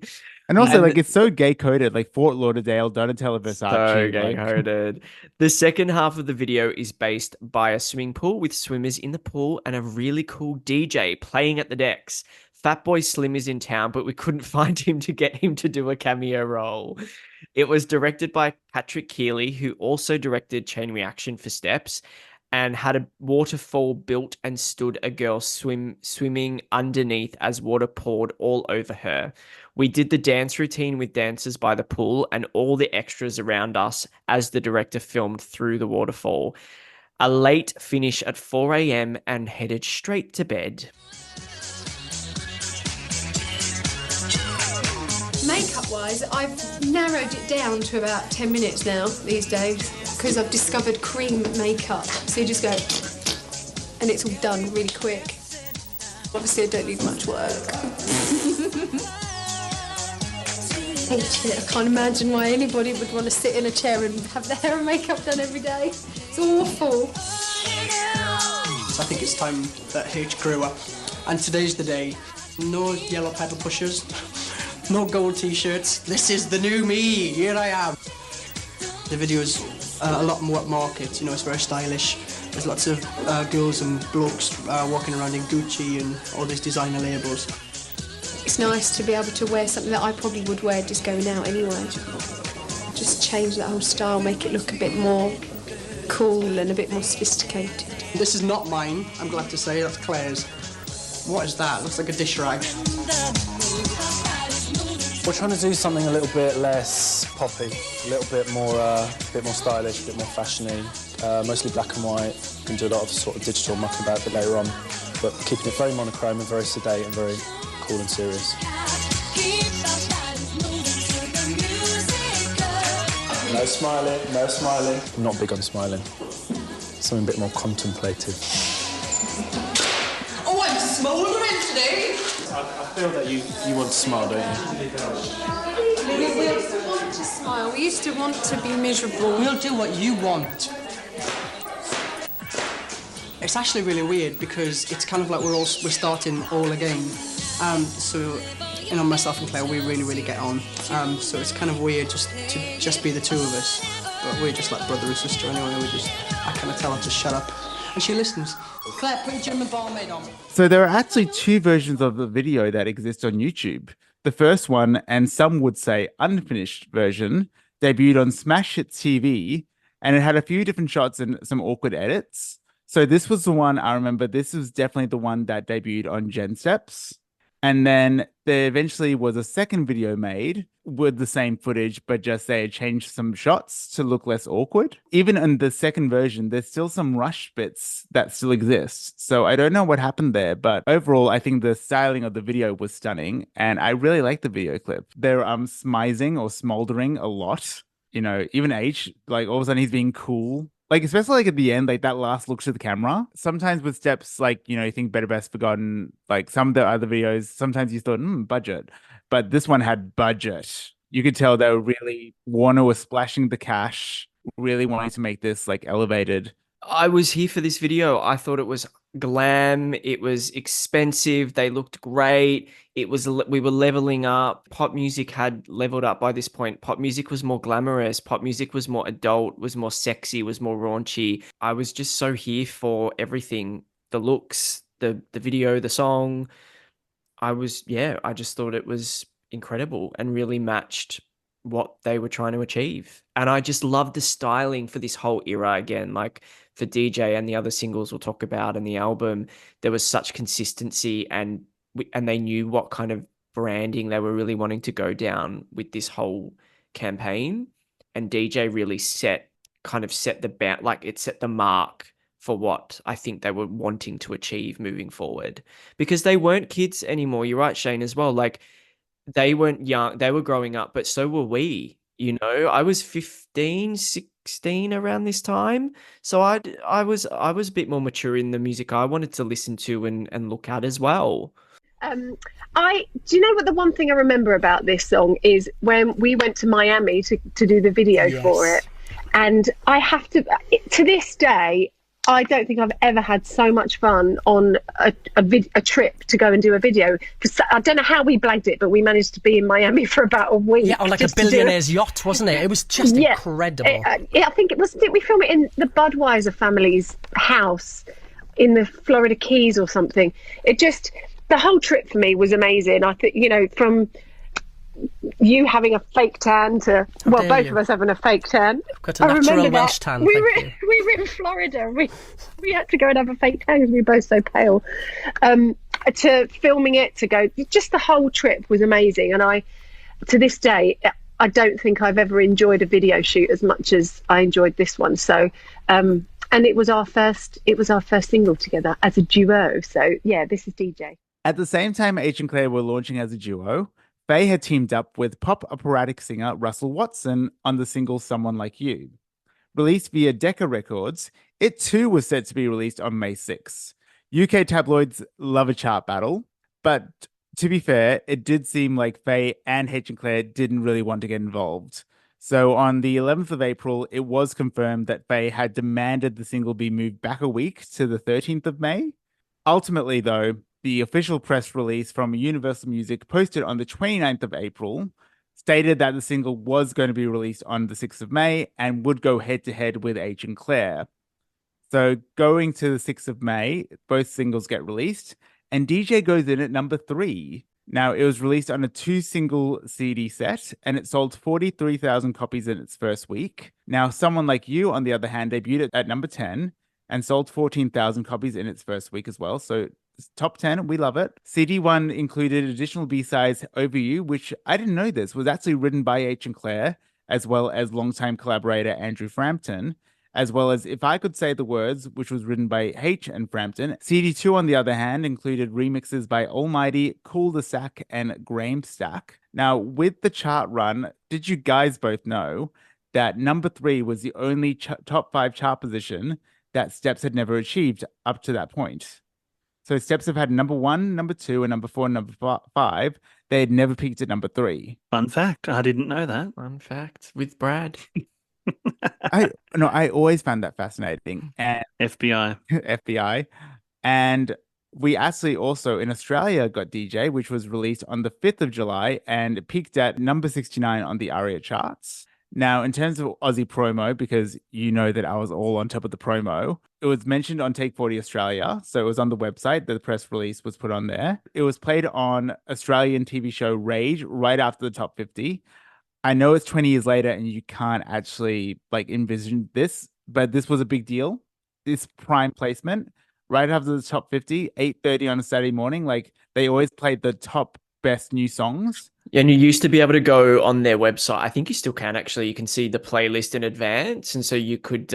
And also, And like, it's so gay coded, like Fort Lauderdale, Donatella so Versace. gay Like, coded. The second half of the video is based by a swimming pool with swimmers in the pool and a really cool DJ playing at the decks. Fatboy Slim is in town, but we couldn't find him to get him to do a cameo role. It was directed by Patrick Keeley, who also directed Chain Reaction for Steps, and had a waterfall built and stood a girl swimming underneath as water poured all over her. We did the dance routine with dancers by the pool and all the extras around us as the director filmed through the waterfall. A late finish at 4 a.m. and headed straight to bed. Makeup wise, I've narrowed it down to about 10 minutes now these days because I've discovered cream makeup. So you just go and it's all done really quick. Obviously I don't need much work. I can't imagine why anybody would want to sit in a chair and have their hair and makeup done every day. It's awful. I think it's time that H grew up. And today's the day. No yellow pedal pushers, no gold t-shirts. This is the new me. Here I am. The video's a lot more upmarket, you know, it's very stylish. There's lots of girls and blokes walking around in Gucci and all these designer labels. It's nice to be able to wear something that I probably would wear just going out anyway. Just change that whole style, make it look a bit more cool and a bit more sophisticated. This is not mine, I'm glad to say, that's Claire's. What is that? Looks like a dish rag. We're trying to do something a little bit less poppy, a little bit more stylish, a bit more fashiony, mostly black and white. We can do a lot of sort of digital mucking about a bit later on, but keeping it very monochrome and very sedate and very cool and serious. No smiling, no smiling. I'm not big on smiling. Something a bit more contemplative. Oh, I'm smouldering today! I feel that you want to smile, don't you? We used to want to smile, we used to want to be miserable. We'll do what you want. It's actually really weird because it's kind of like we're starting all again. So, you know, myself and Claire, we really get on. So it's kind of weird just be the two of us. But we're just like brother and sister anyway. I kind of tell her to shut up, and she listens. Claire, put your German barmaid on. so there are actually two versions of the video that exist on YouTube. The first one, and some would say unfinished version, debuted on Smash Hit TV, and it had a few different shots and some awkward edits. So this was the one I remember. This was definitely the one that debuted on Gen Steps. And then there eventually was a second video made with the same footage, but just they had changed some shots to look less awkward. Even in the second version, there's still some rush bits that still exist. So I don't know what happened there, but overall, I think the styling of the video was stunning. And I really like the video clip. They're smizing or smoldering a lot. You know, even H, like all of a sudden he's being cool. Like, especially like at the end, like that last look to the camera. Sometimes with Steps, like, you know, you think Better Best Forgotten, like some of the other videos, sometimes you thought, budget. But this one had budget. You could tell they were really, Warner was splashing the cash, really wanting to make this like elevated. I was here for this video. I thought it was glam. It was expensive. They looked great. We were leveling up. Pop music had leveled up by this point. Pop music was more glamorous. Pop music was more adult, was more sexy, was more raunchy. I was just so here for everything. The looks, the video, the song. I just thought it was incredible and really matched what they were trying to achieve. And I just loved the styling for this whole era again, like for DJ and the other singles we'll talk about and the album, there was such consistency and they knew what kind of branding they were really wanting to go down with this whole campaign. And DJ really set the mark for what I think they were wanting to achieve moving forward, because they weren't kids anymore. You're right, Shane, as well. Like, they weren't young, they were growing up, but so were we. You know, I was 15, 16 around this time. So I was a bit more mature in the music I wanted to listen to and look at as well. Do you know what the one thing I remember about this song is when we went to Miami to do the video for it. And I have to this day, I don't think I've ever had so much fun on a trip to go and do a video. I don't know how we blagged it, but we managed to be in Miami for about a week. Yeah, on like a billionaire's yacht, wasn't it? It was just incredible. I think it was. Did we film it in the Budweiser family's house in the Florida Keys or something? The whole trip for me was amazing. I think, from you having a fake tan to both of us having a fake tan. Got a natural Welsh tan. We were in Florida. We had to go and have a fake tan because we were both so pale. To filming it, to go, just the whole trip was amazing. And to this day, I don't think I've ever enjoyed a video shoot as much as I enjoyed this one. So, and it was our first single together as a duo. So yeah, this is DJ. At the same time H and Claire were launching as a duo, Faye had teamed up with pop operatic singer Russell Watson on the single Someone Like You. Released via Decca Records, it too was set to be released on May 6th. UK tabloids love a chart battle, but to be fair, it did seem like Faye and H and Claire didn't really want to get involved. So on the 11th of April, it was confirmed that Faye had demanded the single be moved back a week to the 13th of May. Ultimately, though, the official press release from Universal Music posted on the 29th of April stated that the single was going to be released on the 6th of May and would go head-to-head with H and Claire. So going to the 6th of May, both singles get released, and DJ goes in at number 3. Now, it was released on a 2-single CD set, and it sold 43,000 copies in its first week. Now, Someone Like You, on the other hand, debuted at number 10 and sold 14,000 copies in its first week as well. So top 10, we love it. CD1 included additional B-sides Over You, which I didn't know this, was actually written by H and Claire, as well as longtime collaborator Andrew Frampton, as well as If I Could Say the Words, which was written by H and Frampton. CD2, on the other hand, included remixes by Almighty, Cool the Sack, and Graham Stack. Now, with the chart run, did you guys both know that number 3 was the only top 5 chart position that Steps had never achieved up to that point? So Steps have had number 1, number 2, and number 4, and number 5. They had never peaked at number 3. Fun fact. I didn't know that. Fun fact with Brad. I always found that fascinating. And FBI. And we actually also in Australia got DJ, which was released on the 5th of July and peaked at number 69 on the ARIA charts. Now, in terms of Aussie promo, because you know that I was all on top of the promo, it was mentioned on Take 40 Australia. So it was on the website. The press release was put on there. It was played on Australian TV show Rage right after the top 50. I know it's 20 years later and you can't actually envision this, but this was a big deal. This prime placement right after the top 50, 8:30 on a Saturday morning. They always played the top best new songs. And you used to be able to go on their website. I think you still can actually. You can see the playlist in advance, and so you would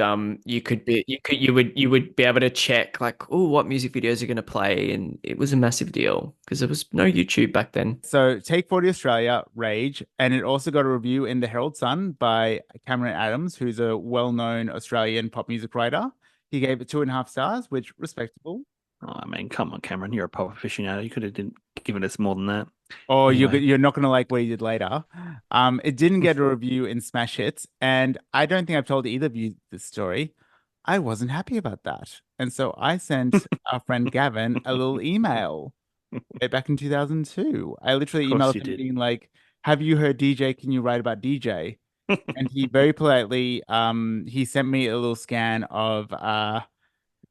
be able to check what music videos are going to play, and it was a massive deal because there was no YouTube back then. So Take 40 Australia, Rage, and it also got a review in the Herald Sun by Cameron Adams, who's a well-known Australian pop music writer. He gave it 2.5 stars, which respectable. Oh, I mean, come on, Cameron, you're a pop aficionado. You could have given us more than that. Oh, anyway. You're not going to like what he did later. It didn't get a review in Smash Hits, and I don't think I've told either of you this story. I wasn't happy about that. And so I sent our friend Gavin a little email way back in 2002. I literally emailed him being like, have you heard DJ? Can you write about DJ? And he very politely, he sent me a little scan of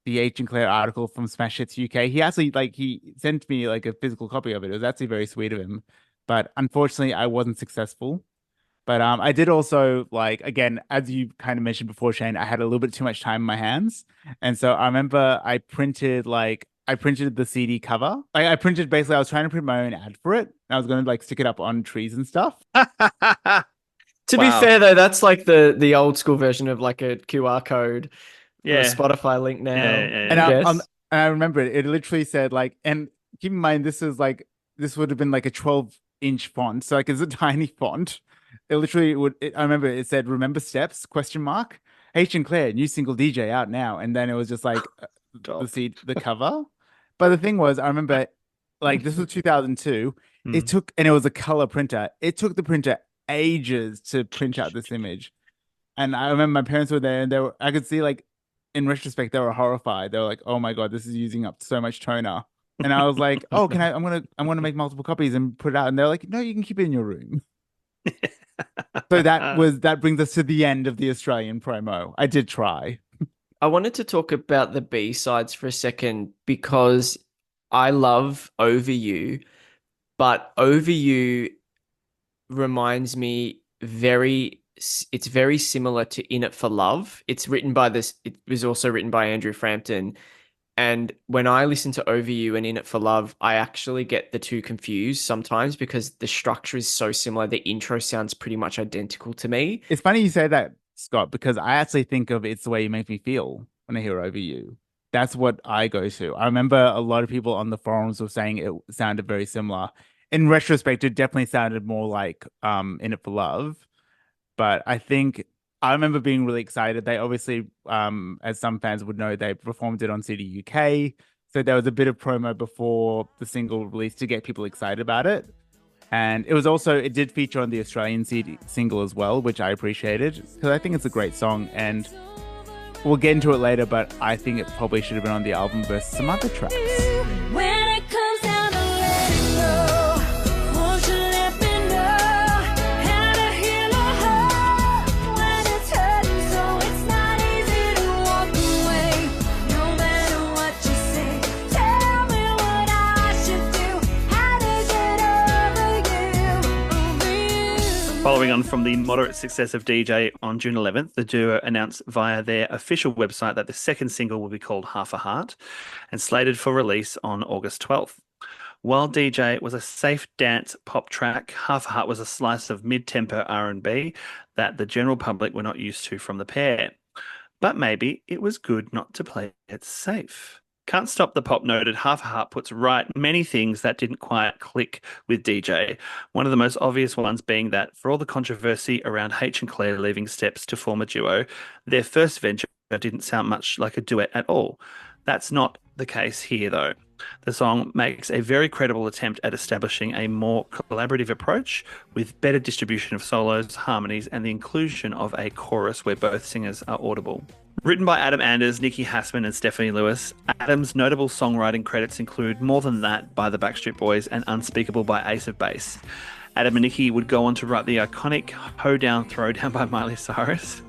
the H and Claire article from Smash Hits UK. He actually he sent me a physical copy of it. It was actually very sweet of him, but unfortunately I wasn't successful. But I did also again, as you kind of mentioned before, Shane, I had a little bit too much time in my hands, and so I remember I printed the CD cover. I printed basically. I was trying to print my own ad for it. And I was going to stick it up on trees and stuff. To be fair though, that's the old school version of a QR code. Yeah, Spotify link now. Yeah. And I remember it. It literally said and keep in mind this would have been a 12-inch font, so it's a tiny font. It literally would. I remember it said "Remember Steps?" ? H and Claire new single DJ out now, and then it was just the cover. But the thing was, I remember this was 2002. It was a color printer. It took the printer ages to print out this image, and I remember my parents were there, and I could see in retrospect, they were horrified. They were like, "Oh my God, this is using up so much toner." And I was like, "Oh, can I? I'm gonna make multiple copies and put it out." And they're like, "No, you can keep it in your room." So that brings us to the end of the Australian promo. I did try. I wanted to talk about the B-sides for a second because I love Over You, but Over You reminds me it's very similar to In It for Love. It was also written by Andrew Frampton. And when I listen to Over You and In It for Love, I actually get the two confused sometimes because the structure is so similar. The intro sounds pretty much identical to me. It's funny you say that, Scott, because I actually think of It's the Way You Make Me Feel when I hear Over You. That's what I go to. I remember a lot of people on the forums were saying it sounded very similar. In retrospect, it definitely sounded more like In It for Love. But I remember being really excited. They obviously, as some fans would know, they performed it on CD UK. So there was a bit of promo before the single release to get people excited about it. And it did feature on the Australian single as well, which I appreciated because I think it's a great song. And we'll get into it later, but I think it probably should have been on the album versus some other tracks. When it comes down to letting go, won't you let me know how to heal a heart when it's hurting so it's not easy to walk away. No matter what you say, tell me what I should do. How to get over you. Following on from the moderate success of DJ on June 11th, the duo announced via their official website that the second single will be called Half a Heart and slated for release on August 12th. While DJ was a safe dance pop track, Half a Heart was a slice of mid-tempo R&B that the general public were not used to from the pair. But maybe it was good not to play it safe. Can't Stop the Pop noted Half a Heart puts right many things that didn't quite click with DJ. One of the most obvious ones being that for all the controversy around H and Claire leaving Steps to form a duo, their first venture didn't sound much like a duet at all. That's not the case here, though. The song makes a very credible attempt at establishing a more collaborative approach with better distribution of solos, harmonies, and the inclusion of a chorus where both singers are audible. Written by Adam Anders, Nikki Hassman, and Stephanie Lewis, Adam's notable songwriting credits include More Than That by the Backstreet Boys and Unspeakable by Ace of Base. Adam and Nikki would go on to write the iconic Hoedown Throwdown by Miley Cyrus.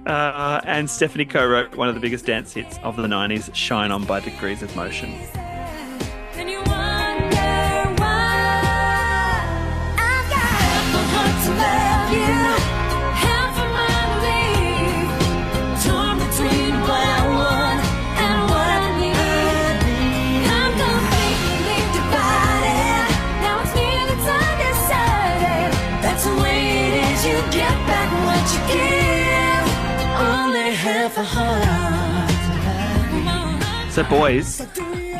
And Stephanie co-wrote one of the biggest dance hits of the 90s, Shine On by Degrees of Motion. And you wonder why I've got half a heart to love you, half of my belief, torn between what I want and what I need. I'm completely divided. Now it's me that's undecided. That's the way it is. You get back what you give. Only half a heart. So, boys,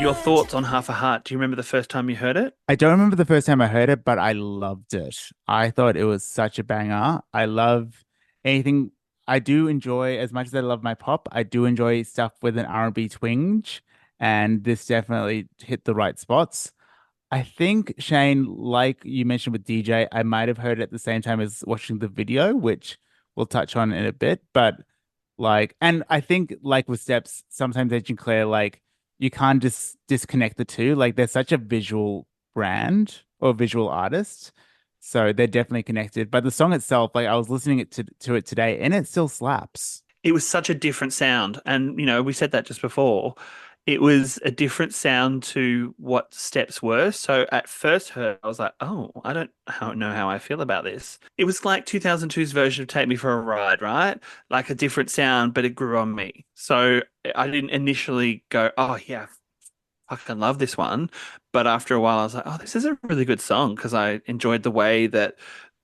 your thoughts on Half a Heart? Do you remember the first time you heard it? I don't remember the first time I heard it, but I loved it. I thought it was such a banger. I love anything. I do enjoy, as much as I love my pop, I do enjoy stuff with an R&B twinge, and this definitely hit the right spots. I think, Shane, like you mentioned with DJ, I might have heard it at the same time as watching the video, which we'll touch on in a bit, but and I think like with Steps, sometimes Agent Claire, you can't just disconnect the two. Like they're such a visual brand or visual artist. So they're definitely connected. But the song itself, I was listening to it today and it still slaps. It was such a different sound. And, we said that just before. It was a different sound to what Steps were. So at first heard, I was like, oh, I don't know how I feel about this. It was like 2002's version of Take Me for a Ride, right? Like a different sound, but it grew on me. So I didn't initially go, oh, yeah, I fucking love this one. But after a while, I was like, oh, this is a really good song because I enjoyed the way that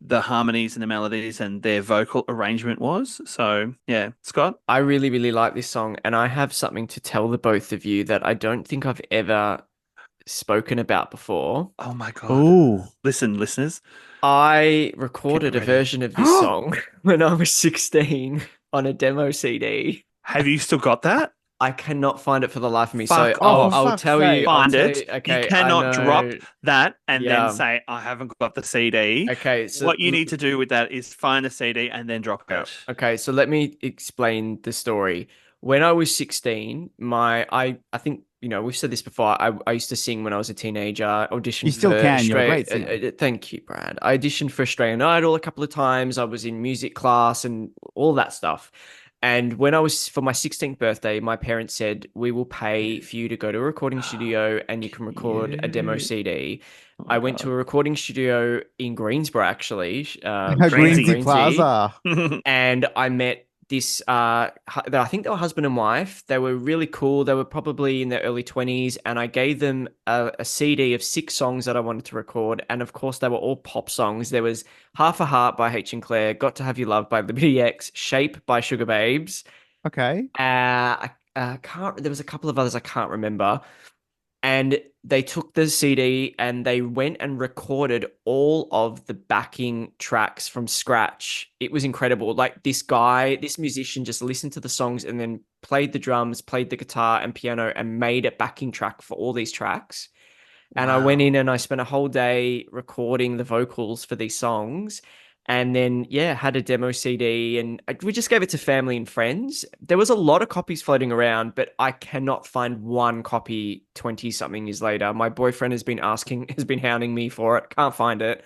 the harmonies and the melodies and their vocal arrangement was. So, yeah. Scott? I really, really like this song, and I have something to tell the both of you that I don't think I've ever spoken about before. Oh, my God. Oh. Listen, listeners. I recorded a version of this song when I was 16 on a demo CD. Have you still got that? I cannot find it for the life of me. Fuck so off. I'll fuck's tell sake. you. I'll Find tell it. you- okay, You I cannot drop know. that and Yeah. then say, I haven't got the CD. Okay, so What you need to do with that is find the CD and then drop it. Okay, so let me explain the story. When I was 16, I think, we've said this before. I used to sing when I was a teenager. Auditioned You still for can. You're a great singer. Thank you, Brad. I auditioned for Australian Idol a couple of times. I was in music class and all that stuff. And when I was for my 16th birthday, my parents said, "We will pay for you to go to a recording studio and you can record a demo CD." I went to a recording studio in Greensboro, actually, Greensy Plaza. and I met this. I think they were husband and wife. They were really cool. They were probably in their early 20s, and I gave them a CD of 6 songs that I wanted to record, and of course, they were all pop songs. There was "Half a Heart" by H and Claire, "Got to Have You Love" by Liberty X, "Shape" by Sugar Babes. Okay. I can't. There was a couple of others I can't remember. And they took the CD and they went and recorded all of the backing tracks from scratch. It was incredible. Like this musician just listened to the songs and then played the drums, played the guitar and piano and made a backing track for all these tracks. And I went in and I spent a whole day recording the vocals for these songs. And then, had a demo CD and we just gave it to family and friends. There was a lot of copies floating around, but I cannot find one copy 20 something years later. My boyfriend has been hounding me for it. Can't find it.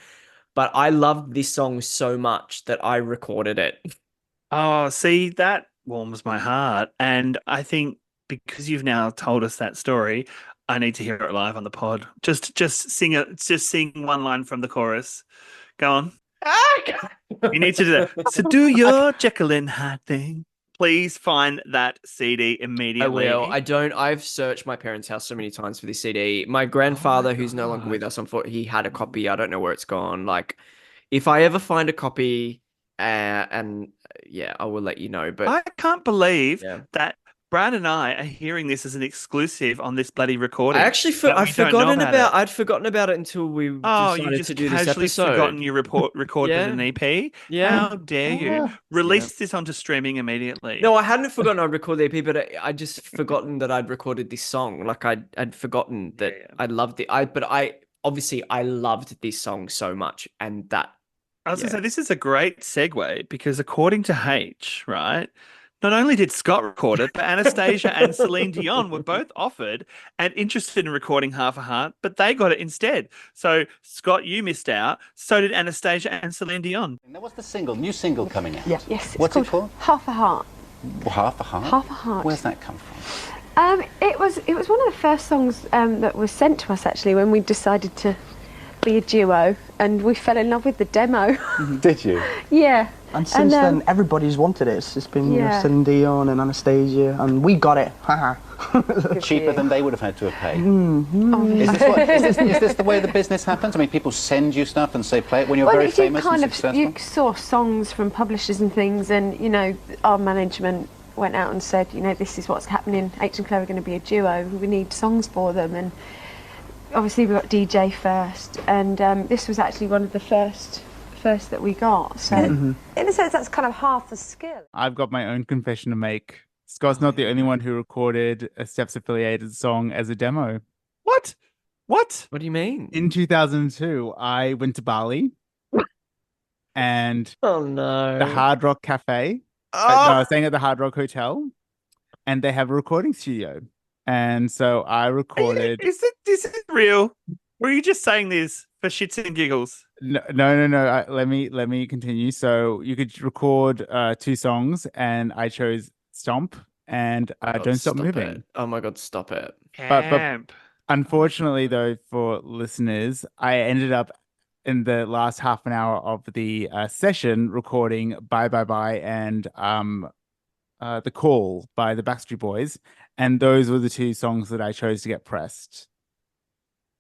But I loved this song so much that I recorded it. Oh, see, that warms my heart. And I think because you've now told us that story, I need to hear it live on the pod. Just sing it. Just sing one line from the chorus. Go on. You need to do that. So do your Jekyll and Hyde thing. Please find that CD immediately. I will. I've searched my parents' house so many times for this CD. My grandfather, who's no longer with us, unfortunately, he had a copy. I don't know where it's gone. Like, if I ever find a copy, I will let you know. But I can't believe that Brad and I are hearing this as an exclusive on this bloody recording. I actually I'd forgotten about it until we decided to do this episode. Forgotten you recorded an EP. Yeah. How dare you release this onto streaming immediately? No, I hadn't forgotten I'd recorded the EP, but I just forgotten that I'd recorded this song. Like I'd forgotten that I loved it. I loved this song so much, and that. I was going to say this is a great segue because according to H, right. Not only did Scott record it, but Anastasia and Celine Dion were both offered and interested in recording Half a Heart, but they got it instead. So, Scott, you missed out. So did Anastasia and Celine Dion. Now, what's the new single coming out? Yes. What's it called? Half a Heart. Half a Heart? Half a Heart. Where's that come from? It was one of the first songs that was sent to us actually when we decided to be a duo, and we fell in love with the demo. Did you? Yeah. And since then, everybody's wanted it. It's been Celine Dion and Anastasia, and we got it. Cheaper than they would have had to have paid. Is this the way the business happens? I mean, people send you stuff and say play it when you're very famous and successful? You saw songs from publishers and things, and our management went out and said, this is what's happening. H and Claire are going to be a duo. We need songs for them, and obviously we got DJ first, and this was actually one of the first that we got. So in a sense, that's kind of half the skill. I've got my own confession to make. Scott's not the only one who recorded a Steps affiliated song as a demo. What? What do you mean? In 2002, I went to Bali and the Hard Rock Cafe. No, I was staying at the Hard Rock Hotel, and they have a recording studio. And so I recorded. Is this real? Were you just saying this for shits and giggles? No. Let me continue. So you could record 2 songs, and I chose Stomp and Don't Stop Moving. It. Oh my God, stop it. But unfortunately, though, for listeners, I ended up in the last half an hour of the session recording Bye Bye Bye and The Call by the Backstreet Boys. And those were the 2 songs that I chose to get pressed.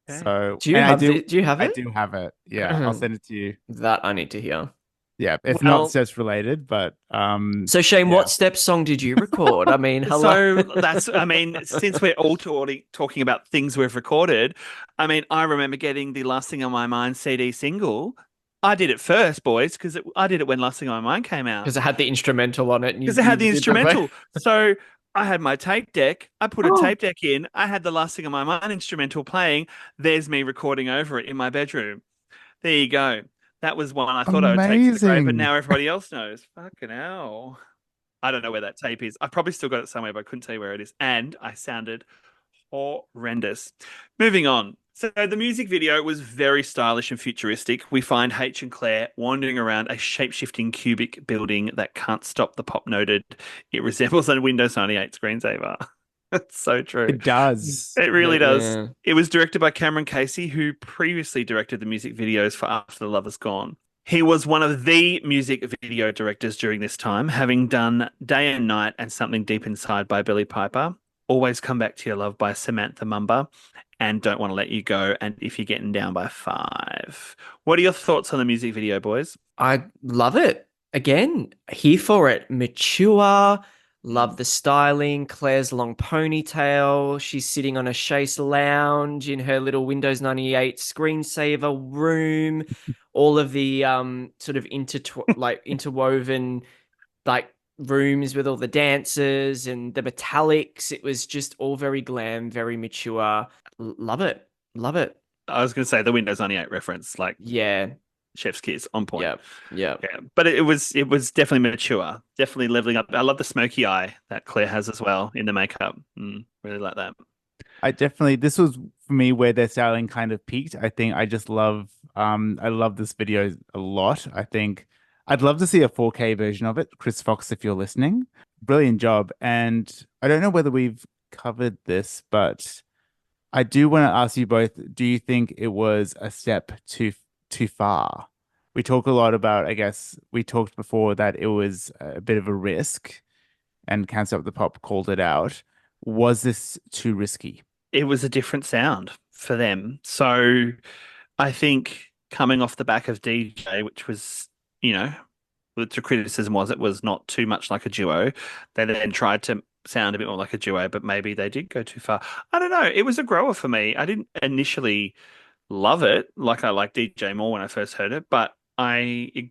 Okay. So do you have it? I do have it. Yeah, I'll send it to you. That I need to hear. Yeah, it's not steps related, but So Shane, what Steps song did you record? I mean, hello. So since we're all talking about things we've recorded, I remember getting the Last Thing on My Mind CD single. I did it first, boys, because I did it when Last Thing on My Mind came out. Because it had the instrumental on it. Because it had the instrumental. So I had my tape deck. I put a tape deck in. I had the last thing of my mind instrumental playing. There's me recording over it in my bedroom. There you go. That was one I thought I would take to the grave, but Amazing. now everybody else knows. Fucking hell. I don't know where that tape is. I probably still got it somewhere, but I couldn't tell you where it is. And I sounded horrendous. Moving on. So the music video was very stylish and futuristic. We find H and Claire wandering around a shape-shifting cubic building that can't stop the pop noted. It resembles a Windows 98 screensaver. It's so true. It does. It really does. Yeah. It was directed by Cameron Casey, who previously directed the music videos for After the Love Is Gone. He was one of the music video directors during this time, having done Day and Night and Something Deep Inside by Billy Piper, Always Come Back to Your Love by Samantha Mumba, and Don't Want to Let You Go, and If You're Getting Down by Five. What are your thoughts on the music video, boys? I love it. Again, here for it. Mature. Love the styling. Claire's long ponytail. She's sitting on a chaise lounge in her little Windows 98 screensaver room. All of the sort of interwoven like rooms with all the dancers and the metallics. It was just all very glam, very mature. Love it. Love it. I was going to say the Windows 98 reference, like Yeah. Chef's Kiss, on point. Yep. Yep. Yeah, but it was definitely mature, definitely leveling up. I love the smoky eye that Claire has as well in the makeup. Really like that. This was for me where their styling kind of peaked. I think I love this video a lot. I think I'd love to see a 4K version of it. Chris Fox, if you're listening, brilliant job. And I don't know whether we've covered this, but I do want to ask you both, do you think it was a step too far? We talk a lot about, I guess we talked before that it was a bit of a risk, and Can't Stop the Pop called it out. Was this too risky? It was a different sound for them. So I think coming off the back of DJ, which was, the criticism was it was not too much like a duo. They then tried to sound a bit more like a duo, but maybe they did go too far. I don't know. It was a grower for me. I didn't initially love it like I liked DJ more when I first heard it, but it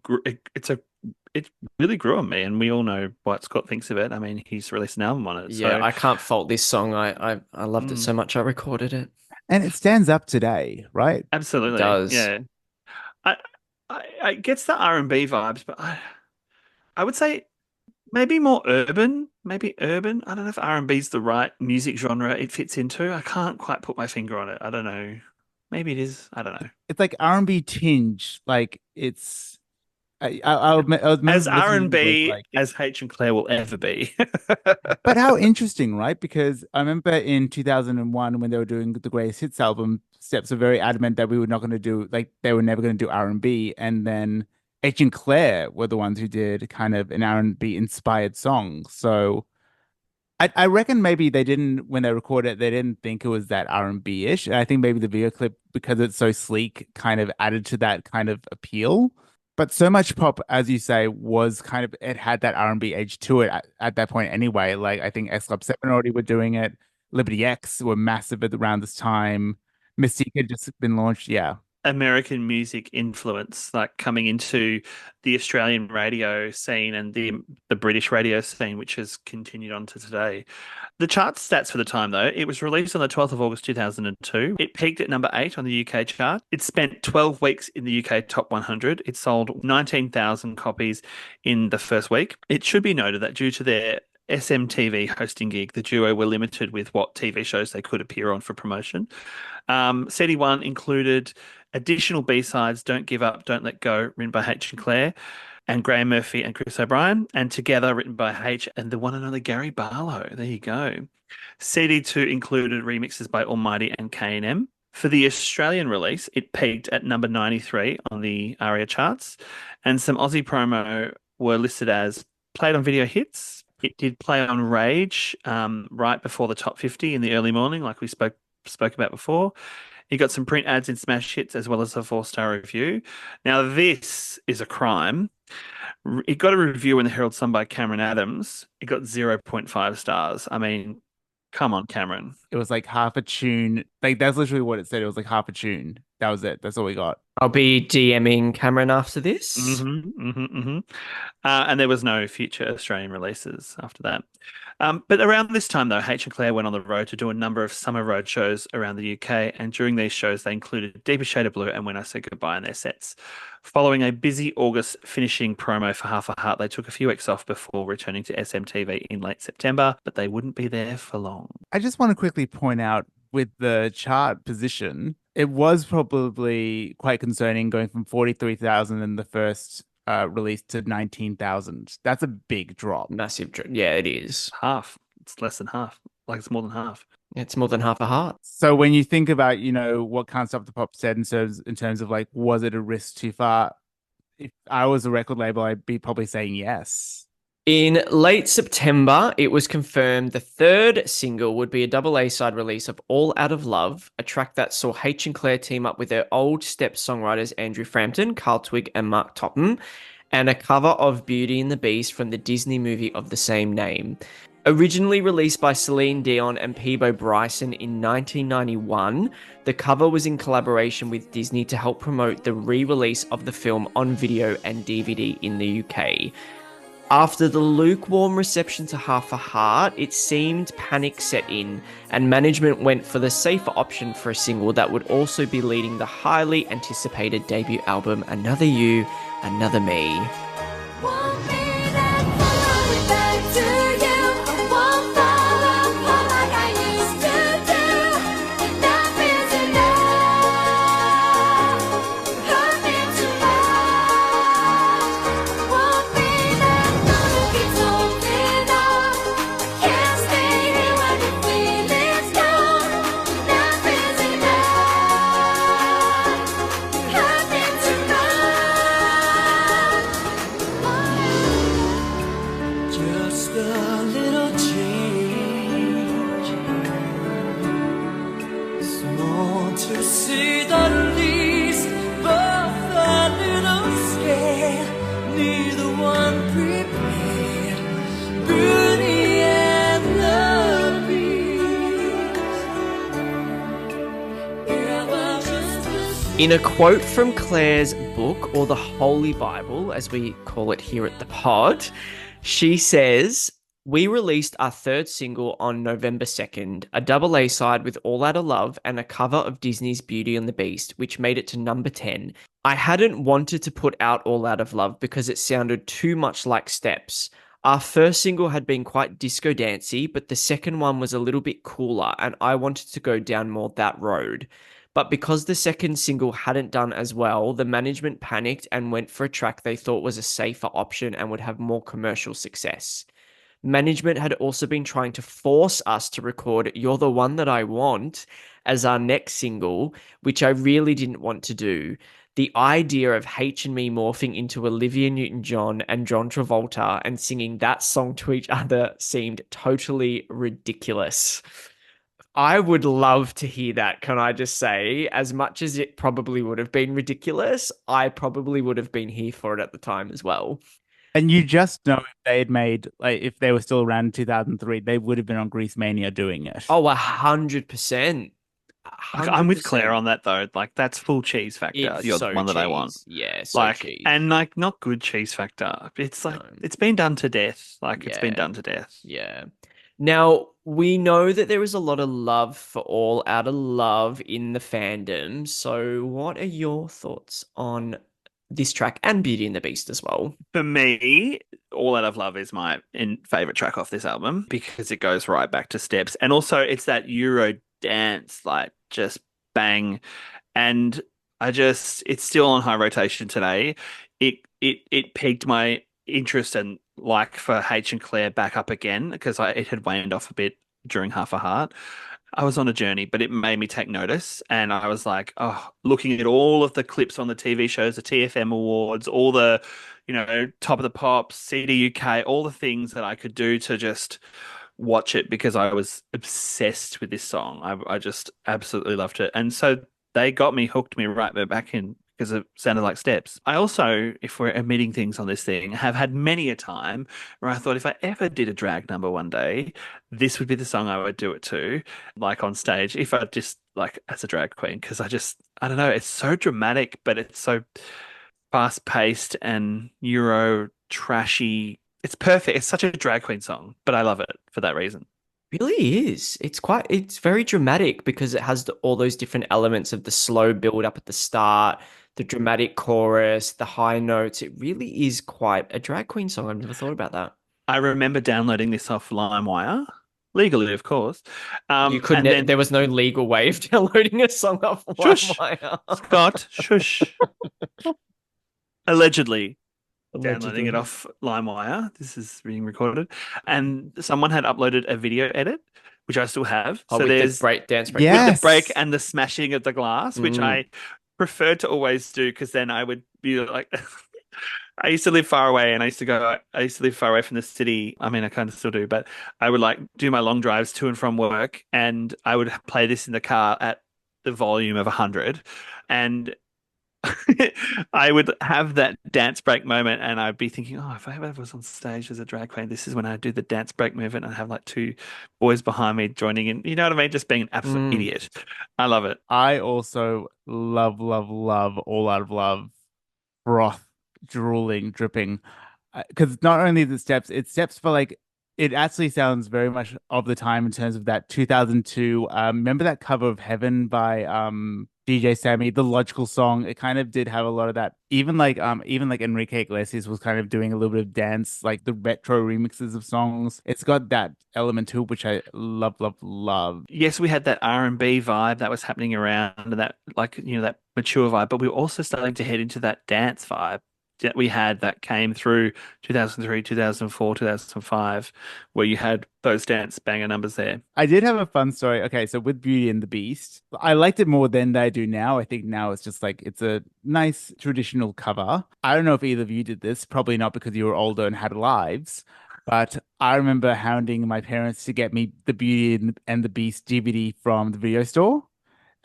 really grew on me, and we all know what Scott thinks of it. I mean, he's released an album on it. Yeah, so. I can't fault this song. I loved it so much I recorded it. And it stands up today, right? Absolutely. It does. Yeah. I gets the R&B vibes, but I would say maybe more urban, maybe urban. I don't know if R&B is the right music genre it fits into. I can't quite put my finger on it. I don't know. Maybe it is. I don't know. It's like R&B tinge. Like it's I was as R&B as H and Claire will ever be. But how interesting, right? Because I remember in 2001 when they were doing the Greatest Hits album, Steps were very adamant that we were not going to do, like, they were never going to do R&B. And then H and Claire were the ones who did kind of an R&B inspired song. So I reckon maybe they didn't, when they recorded it, they didn't think it was that R&B-ish. And I think maybe the video clip, because it's so sleek, kind of added to that kind of appeal. But So Much Pop, as you say, was kind of, it had that R&B edge to it at that point anyway. Like, I think S Club 7 already were doing it. Liberty X were massive at around this time. Mystique had just been launched. Yeah. American music influence, like coming into the Australian radio scene and the British radio scene, which has continued on to today. The chart stats for the time, though, it was released on the 12th of August 2002. It peaked at number 8 on the UK chart. It spent 12 weeks in the UK top 100. It sold 19,000 copies in the first week. It should be noted that due to their SMTV hosting gig, the duo were limited with what TV shows they could appear on for promotion. CD1 included additional B-sides, Don't Give Up, Don't Let Go, written by H and Claire, and Graham Murphy and Chris O'Brien, and Together, written by H and the one and only Gary Barlow. There you go. CD2 included remixes by Almighty and K&M. For the Australian release, it peaked at number 93 on the ARIA charts, and some Aussie promo were listed as played on video hits. It did play on Rage right before the top 50 in the early morning, like we spoke about before. He got some print ads in Smash Hits as well as a 4-star review. Now, this is a crime. It got a review in the Herald Sun by Cameron Adams. It got 0.5 stars. I mean, come on, Cameron. It was like half a tune. Like, that's literally what it said. It was like half a tune. That was it. That's all we got. I'll be DMing Cameron after this. And there was no future Australian releases after that. But around this time, though, H and Claire went on the road to do a number of summer road shows around the UK. And during these shows, they included Deeper Shade of Blue and When I Said Goodbye in their sets. Following a busy August finishing promo for Half a Heart, they took a few weeks off before returning to SMTV in late September, but they wouldn't be there for long. I just want to quickly point out with the chart position, it was probably quite concerning going from 43,000 in the first release to 19,000. That's a big drop. Massive drop. Yeah, it is. Half. It's less than half. Like it's more than half. It's more than half a heart. So when you think about, what Can't Stop the Pop said in terms of like, was it a risk too far? If I was a record label, I'd be probably saying yes. In late September, it was confirmed the third single would be a double A-side release of All Out of Love, a track that saw H and Claire team up with their old Steps songwriters Andrew Frampton, Carl Twigg, and Mark Topham, and a cover of Beauty and the Beast from the Disney movie of the same name. Originally released by Celine Dion and Peabo Bryson in 1991, the cover was in collaboration with Disney to help promote the re-release of the film on video and DVD in the UK. After the lukewarm reception to Half a Heart, it seemed panic set in, and management went for the safer option for a single that would also be leading the highly anticipated debut album Another You, Another Me. In a quote from Claire's book, or the Holy Bible, as we call it here at the pod, she says, "We released our third single on November 2nd, a double A-side with All Out of Love and a cover of Disney's Beauty and the Beast, which made it to number 10. I hadn't wanted to put out All Out of Love because it sounded too much like Steps. Our first single had been quite disco dancey, but the second one was a little bit cooler and I wanted to go down more that road. But because the second single hadn't done as well, the management panicked and went for a track they thought was a safer option and would have more commercial success. Management had also been trying to force us to record You're the One That I Want as our next single, which I really didn't want to do. The idea of H and me morphing into Olivia Newton-John and John Travolta and singing that song to each other seemed totally ridiculous." I would love to hear that, can I just say? As much as it probably would have been ridiculous, I probably would have been here for it at the time as well. And you just know if they had made, like, if they were still around in 2003, they would have been on Grease Mania doing it. Oh, 100%. I'm with Claire on that, though. Like, that's full cheese factor. You're the one that I want. Yeah, so like, cheese. and like, not good cheese factor. It's like, it's been done to death. Like, it's been done to death. Yeah. Now, we know that there is a lot of love for All Out of Love in the fandom. So what are your thoughts on this track and Beauty and the Beast as well? For me, All Out of Love is my favorite track off this album because it goes right back to Steps. And also it's that Euro dance, like just bang. And it's still on high rotation today. It piqued my interest and like for H and Claire back up again because it had waned off a bit during Half a Heart. I was on a journey, but it made me take notice. And I was like, looking at all of the clips on the TV shows, the TFM Awards, all the, Top of the Pops, CD UK, all the things that I could do to just watch it because I was obsessed with this song. I just absolutely loved it. And so they hooked me right back in because it sounded like steps. I also, if we're omitting things on this thing, have had many a time where I thought if I ever did a drag number one day, this would be the song I would do it to, like on stage, if I just like as a drag queen, because I don't know, it's so dramatic, but it's so fast paced and Euro trashy. It's perfect. It's such a drag queen song, but I love it for that reason. Really is. It's very dramatic because it has all those different elements of the slow build up at the start, the dramatic chorus, the high notes. It really is quite a drag queen song. I've never thought about that. I remember downloading this off LimeWire, legally, of course. You couldn't, and then there was no legal way of downloading a song off Shush, LimeWire. Scott, shush. Allegedly downloading it off LimeWire. This is being recorded, and someone had uploaded a video edit, which I still have. Oh, So with there's the dance break. with the Yes. break and the smashing of the glass, which I preferred to always do because then I would be like. I used to live far away and I used to live far away from the city. I mean, I kind of still do, but I would like do my long drives to and from work and I would play this in the car at the volume of 100 and I would have that dance break moment and I'd be thinking, oh, if I ever was on stage as a drag queen, this is when I do the dance break movement and have like two boys behind me joining in. You know what I mean? Just being an absolute idiot. I love it. I also love, love, love All Out of Love, froth, drooling, dripping. Because not only the steps, it's steps for like, it actually sounds very much of the time in terms of that 2002. Remember that cover of Heaven by DJ Sammy, the logical song? It kind of did have a lot of that. Even like Enrique Iglesias was kind of doing a little bit of dance, like the retro remixes of songs. It's got that element to it, which I love, love, love. Yes, we had that R&B vibe that was happening around and that like, you know, that mature vibe, but we were also starting to head into that dance vibe that we had that came through 2003, 2004, 2005, where you had those dance banger numbers there. I did have a fun story. Okay, so with Beauty and the Beast, I liked it more than I do now. I think now it's just like it's a nice traditional cover. I don't know if either of you did this, probably not because you were older and had lives, but I remember hounding my parents to get me the Beauty and the Beast DVD from the video store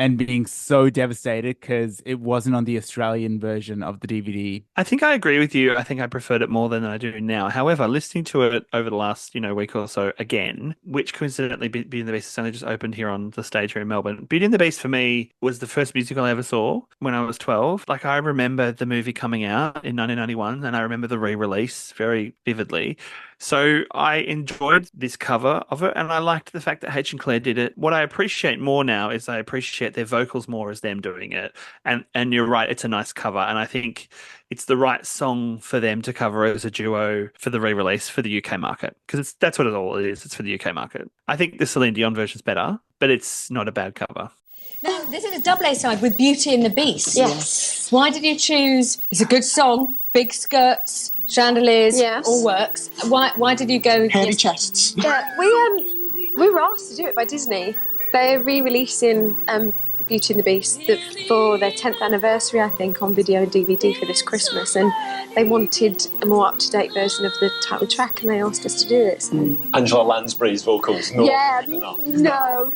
and being so devastated because it wasn't on the Australian version of the DVD. I think I agree with you. I think I preferred it more than I do now. However, listening to it over the last, week or so again, which coincidentally Beauty and the Beast has only just opened here on the stage here in Melbourne. Beauty and the Beast for me was the first musical I ever saw when I was 12. Like I remember the movie coming out in 1991 and I remember the re-release very vividly. So I enjoyed this cover of it and I liked the fact that H and Claire did it. What I appreciate more now is I appreciate their vocals more as them doing it. And you're right, it's a nice cover. And I think it's the right song for them to cover as a duo for the re-release for the UK market. Because that's what it all is. It's for the UK market. I think the Celine Dion version's better, but it's not a bad cover. Now, this is a double A side with Beauty and the Beast. Yes. Why did you choose? It's a good song, big skirts, chandeliers, Yes. all works. Why did you go? Hairy chests. Yeah, we were asked to do it by Disney. They're re-releasing Beauty and the Beast for their 10th anniversary, I think, on video and DVD for this Christmas, and they wanted a more up-to-date version of the title track, and they asked us to do it. So. Angela Lansbury's vocals. No, Yeah, no. no.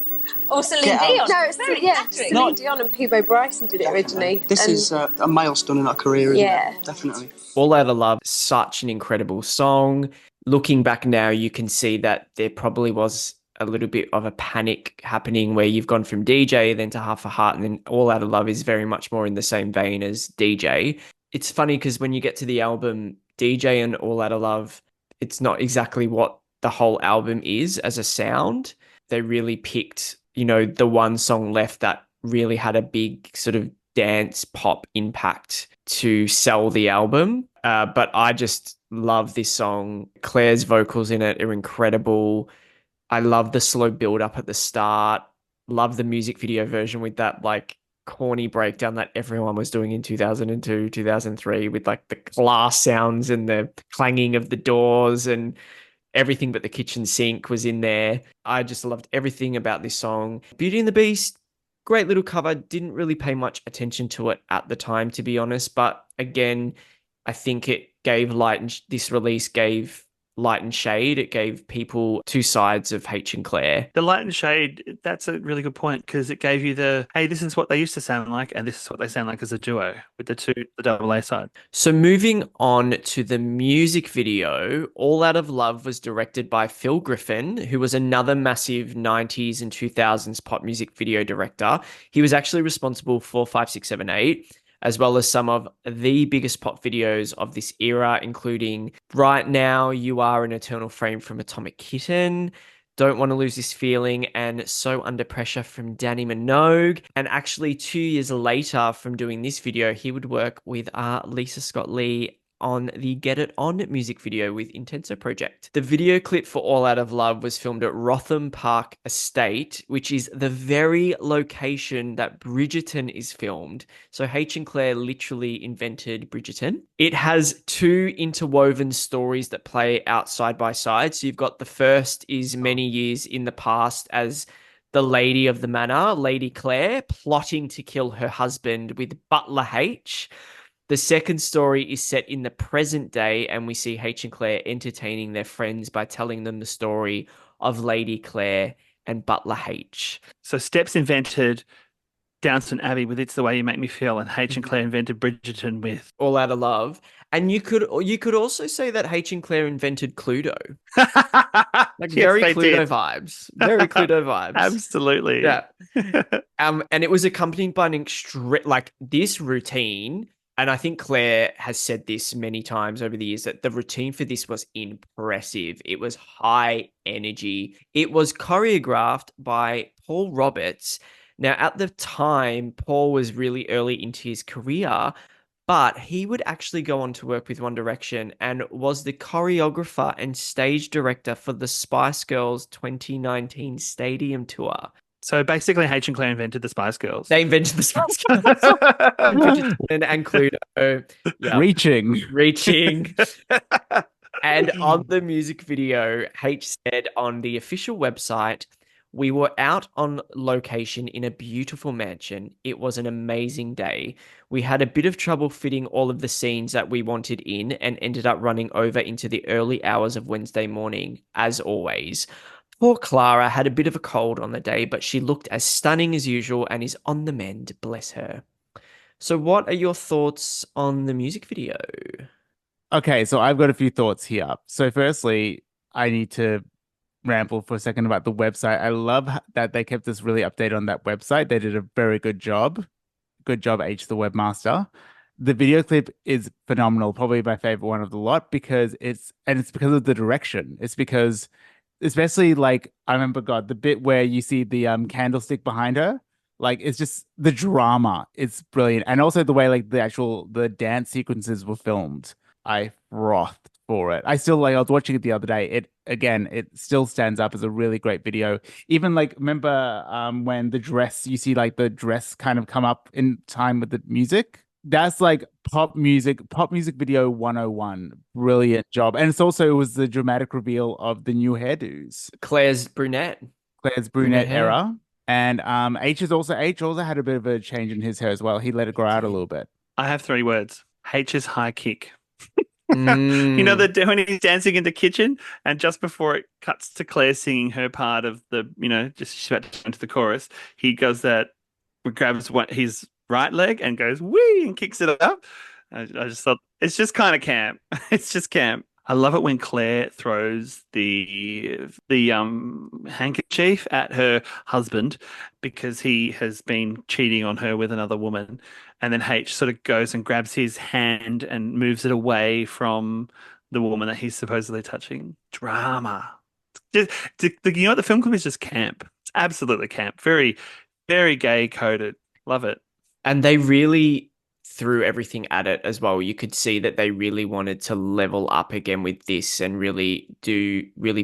Or Celine Get out. Dion. No, it's Very yeah, flattering. Celine Dion and Peebo Bryson did it originally. This and is a milestone in our career, isn't Yeah. it? Definitely. All Out of Love, such an incredible song. Looking back now, you can see that there probably was a little bit of a panic happening where you've gone from DJ then to Half a Heart, and then All Out of Love is very much more in the same vein as DJ. It's funny because when you get to the album DJ and All Out of Love, it's not exactly what the whole album is as a sound. They really picked, the one song left that really had a big sort of dance pop impact to sell the album. But I just love this song. Claire's vocals in it are incredible. I love the slow build up at the start. Love the music video version with that like corny breakdown that everyone was doing in 2002, 2003 with like the glass sounds and the clanging of the doors and everything but the kitchen sink was in there. I just loved everything about this song. Beauty and the Beast, great little cover. Didn't really pay much attention to it at the time, to be honest. But again, I think it gave this release gave light and shade. It gave people two sides of H and Claire. The light and shade that's a really good point because it gave you the, hey, this is what they used to sound like, and this is what they sound like as a duo with the double A side. So moving on to the music video, All Out of Love was directed by Phil Griffin, who was another massive 90s and 2000s pop music video director. He was actually responsible for 5, 6, 7, 8, as well as some of the biggest pop videos of this era, including Right Now, You Are an Eternal Frame from Atomic Kitten, Don't Want to Lose This Feeling, and So Under Pressure from Danny Minogue. And actually, 2 years later from doing this video, he would work with Lisa Scott Lee on the Get It On music video with Intenso Project. The video clip for All Out of Love was filmed at Rotham Park Estate, which is the very location that Bridgerton is filmed. So H and Claire literally invented Bridgerton. It has 2 interwoven stories that play out side by side. So you've got the first is many years in the past as the lady of the manor, Lady Claire, plotting to kill her husband with Butler H. The second story is set in the present day, and we see H and Claire entertaining their friends by telling them the story of Lady Claire and Butler H. So Steps invented Downton Abbey with It's the Way You Make Me Feel, and H and Claire invented Bridgerton with All Out of Love. And you could also say that H and Claire invented Cluedo. Like Yes, very they Cluedo did. vibes. Very Cluedo vibes. Absolutely. Yeah. And it was accompanied by an this routine. And I think Claire has said this many times over the years that the routine for this was impressive. It was high energy. It was choreographed by Paul Roberts. Now, at the time, Paul was really early into his career, but he would actually go on to work with One Direction and was the choreographer and stage director for the Spice Girls 2019 Stadium Tour. So basically, H and Claire invented the Spice Girls. They invented the Spice Girls. Bridgerton and Cluedo. Yep. Reaching. And on the music video, H said on the official website, we were out on location in a beautiful mansion. It was an amazing day. We had a bit of trouble fitting all of the scenes that we wanted in and ended up running over into the early hours of Wednesday morning, as always. Poor Clara had a bit of a cold on the day, but she looked as stunning as usual and is on the mend, bless her. So what are your thoughts on the music video? Okay, so I've got a few thoughts here. So firstly, I need to ramble for a second about the website. I love that they kept us really updated on that website. They did a very good job. Good job, H, the webmaster. The video clip is phenomenal, probably my favorite one of the lot because it's because of the direction. It's because especially like I remember the bit where you see the candlestick behind her, like it's just the drama. It's brilliant. And also the way like the dance sequences were filmed. I frothed for it. I was watching it the other day. It still stands up as a really great video. Even like remember when you see like the dress kind of come up in time with the music. That's like pop music video 101. Brilliant job. And it was the dramatic reveal of the new hairdos. Claire's brunette era. And H also had a bit of a change in his hair as well. He let it grow out a little bit. I have 3 words. H's high kick. You know, when he's dancing in the kitchen and just before it cuts to Claire singing her part of the, just she's about to go into the chorus, he goes that, grabs his right leg and goes wee and kicks it up. I just thought it's just kind of camp. It's just camp. I love it when Claire throws the handkerchief at her husband because he has been cheating on her with another woman, and then H sort of goes and grabs his hand and moves it away from the woman that he's supposedly touching. Drama. The film clip is just camp. It's absolutely camp. Very, very gay coded. Love it. And they really threw everything at it as well. You could see that they really wanted to level up again with this and really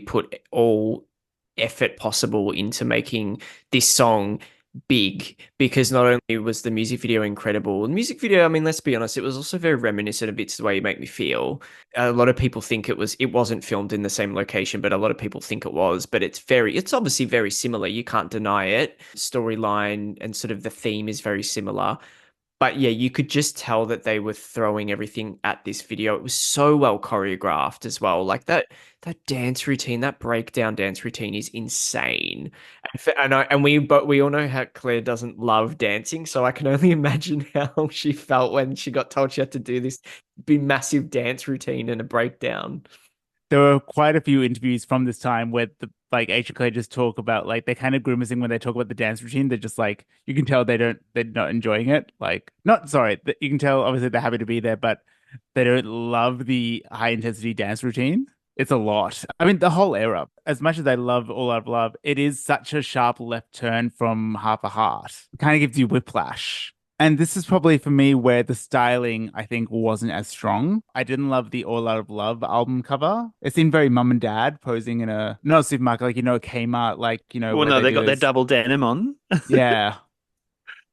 put all effort possible into making this song big, because not only was the music video incredible, the music video, I mean, let's be honest, it was also very reminiscent of It's the Way You Make Me Feel. A lot of people think it wasn't filmed in the same location, but a lot of people think it was, but it's obviously very similar. You can't deny it. Storyline and sort of the theme is very similar. But yeah, you could just tell that they were throwing everything at this video. It was so well choreographed as well. Like that dance routine, that breakdown dance routine is insane. And we all know how Claire doesn't love dancing, so I can only imagine how she felt when she got told she had to do this big massive dance routine and a breakdown. There were quite a few interviews from this time where H and Claire just talk about like they're kind of grimacing when they talk about the dance routine. They're just like you can tell they're not enjoying it. Like not sorry, you can tell obviously they're happy to be there, but they don't love the high intensity dance routine. It's a lot. I mean, the whole era. As much as I love All Out of Love, it is such a sharp left turn from Half a Heart. It kind of gives you whiplash. And this is probably for me where the styling, I think, wasn't as strong. I didn't love the All Out of Love album cover. It seemed very mum and dad posing in not a supermarket, like, a Kmart, like, Well, no, they got their double denim on. Yeah.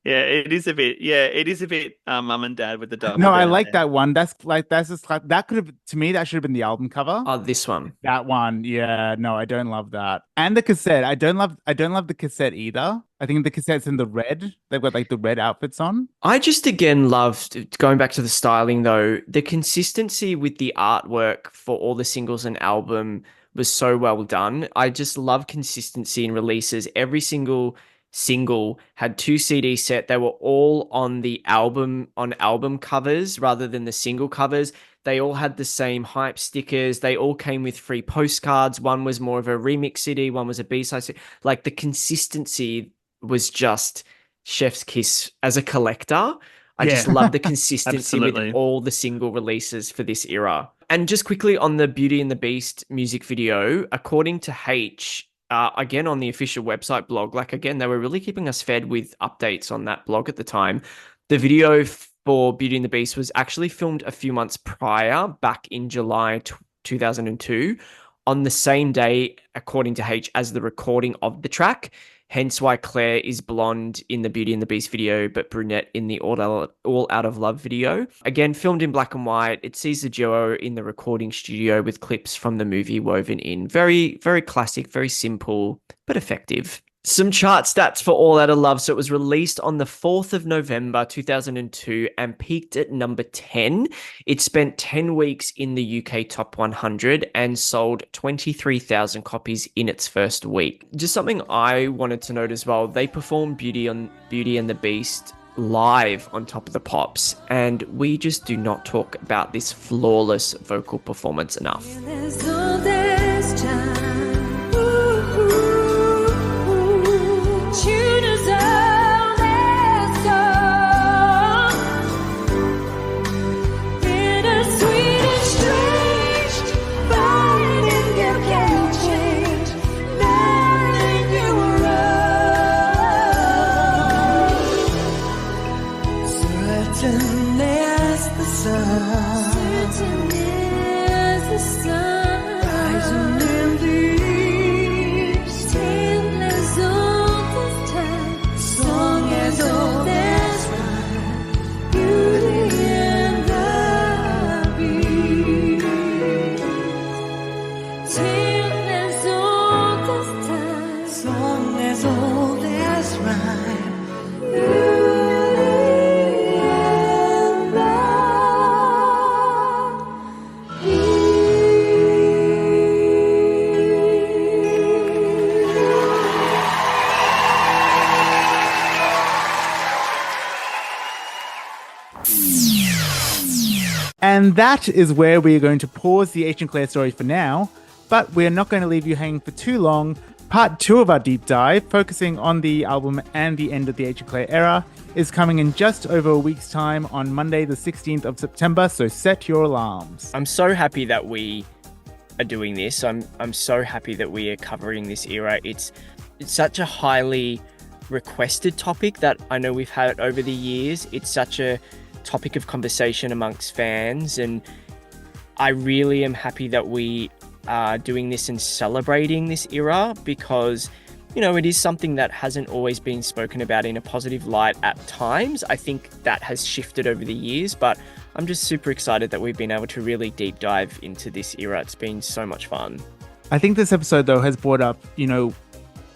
Yeah, it is a bit mum and dad with the double No, I denim like there. that one. That's just like, that could have, to me, that should have been the album cover. Oh, this one. That one. Yeah, no, I don't love that. And the cassette. I don't love the cassette either. I think the cassette's in the red. They've got like the red outfits on. I just again loved going back to the styling though, the consistency with the artwork for all the singles and album was so well done. I just love consistency in releases. Every single had 2 CD set. They were all on album covers rather than the single covers. They all had the same hype stickers. They all came with free postcards. One was more of a remix CD, one was a B-side CD. Like the consistency was just chef's kiss as a collector. I just love the consistency with all the single releases for this era. And just quickly on the Beauty and the Beast music video, according to H, again on the official website blog, like again, they were really keeping us fed with updates on that blog at the time. The video for Beauty and the Beast was actually filmed a few months prior, back in July 2002, on the same day, according to H, as the recording of the track. Hence why Claire is blonde in the Beauty and the Beast video, but brunette in the All Out of Love video. Again, filmed in black and white. It sees the duo in the recording studio with clips from the movie woven in. Very, very classic, very simple, but effective. Some chart stats for All Out of Love. So it was released on the 4th of November 2002 and peaked at number 10. It spent 10 weeks in the UK Top 100 and sold 23,000 copies in its first week. Just something I wanted to note as well, they performed Beauty and the Beast live on Top of the Pops, and we just do not talk about this flawless vocal performance enough. And that is where we are going to pause the H and Claire story for now, but we are not going to leave you hanging for too long. Part 2 of our deep dive, focusing on the album and the end of the H and Claire era, is coming in just over a week's time on Monday the 16th of September, so set your alarms. I'm so happy that we are doing this. I'm so happy that we are covering this era. It's such a highly requested topic that I know we've had over the years. It's such a topic of conversation amongst fans, and I really am happy that we are doing this and celebrating this era, because it is something that hasn't always been spoken about in a positive light at times. I think that has shifted over the years, but I'm just super excited that we've been able to really deep dive into this era. It's been so much fun. I think this episode though has brought up,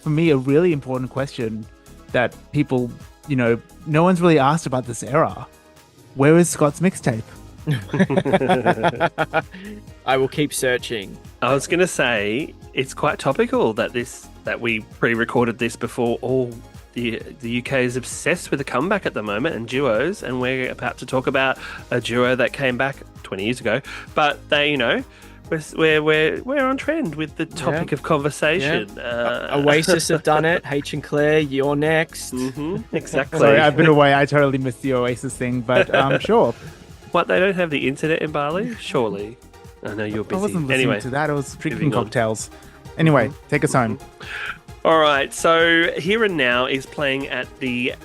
for me, a really important question that people no one's really asked about this era. Where is Scott's mixtape? I will keep searching. I was going to say it's quite topical that we pre-recorded this before all the UK is obsessed with a comeback at the moment and duos, and we're about to talk about a duo that came back 20 years ago, but they, we're on trend with the topic of conversation. Yeah. Oasis have done it. H and Claire, you're next. Mm-hmm. Exactly. Sorry, I've been away. I totally missed the Oasis thing, but sure. What, they don't have the internet in Bali? Surely. I know you're busy. I wasn't listening to that. I was drinking cocktails. Anyway, take us home. All right, so Here and Now is playing at the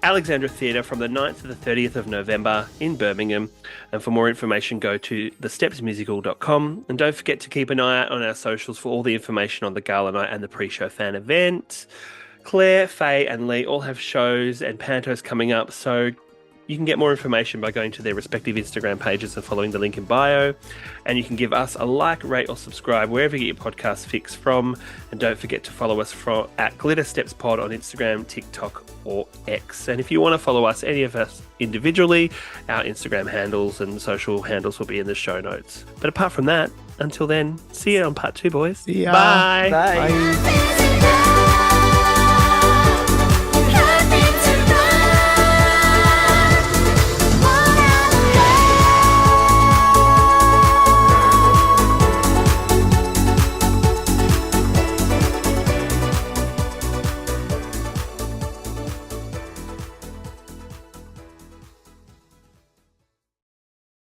Alexandra Theatre from the 9th to the 30th of November in Birmingham. And for more information, go to thestepsmusical.com. And don't forget to keep an eye out on our socials for all the information on the gala night and the pre-show fan event. Claire, Faye and Lee all have shows and pantos coming up, so you can get more information by going to their respective Instagram pages and following the link in bio. And you can give us a like, rate or subscribe wherever you get your podcast fix from. And don't forget to follow us at Glitter Steps Pod on Instagram, TikTok or X. And if you want to follow us, any of us individually, our Instagram handles and social handles will be in the show notes. But apart from that, until then, see you on part 2, boys. See ya. Bye. Bye.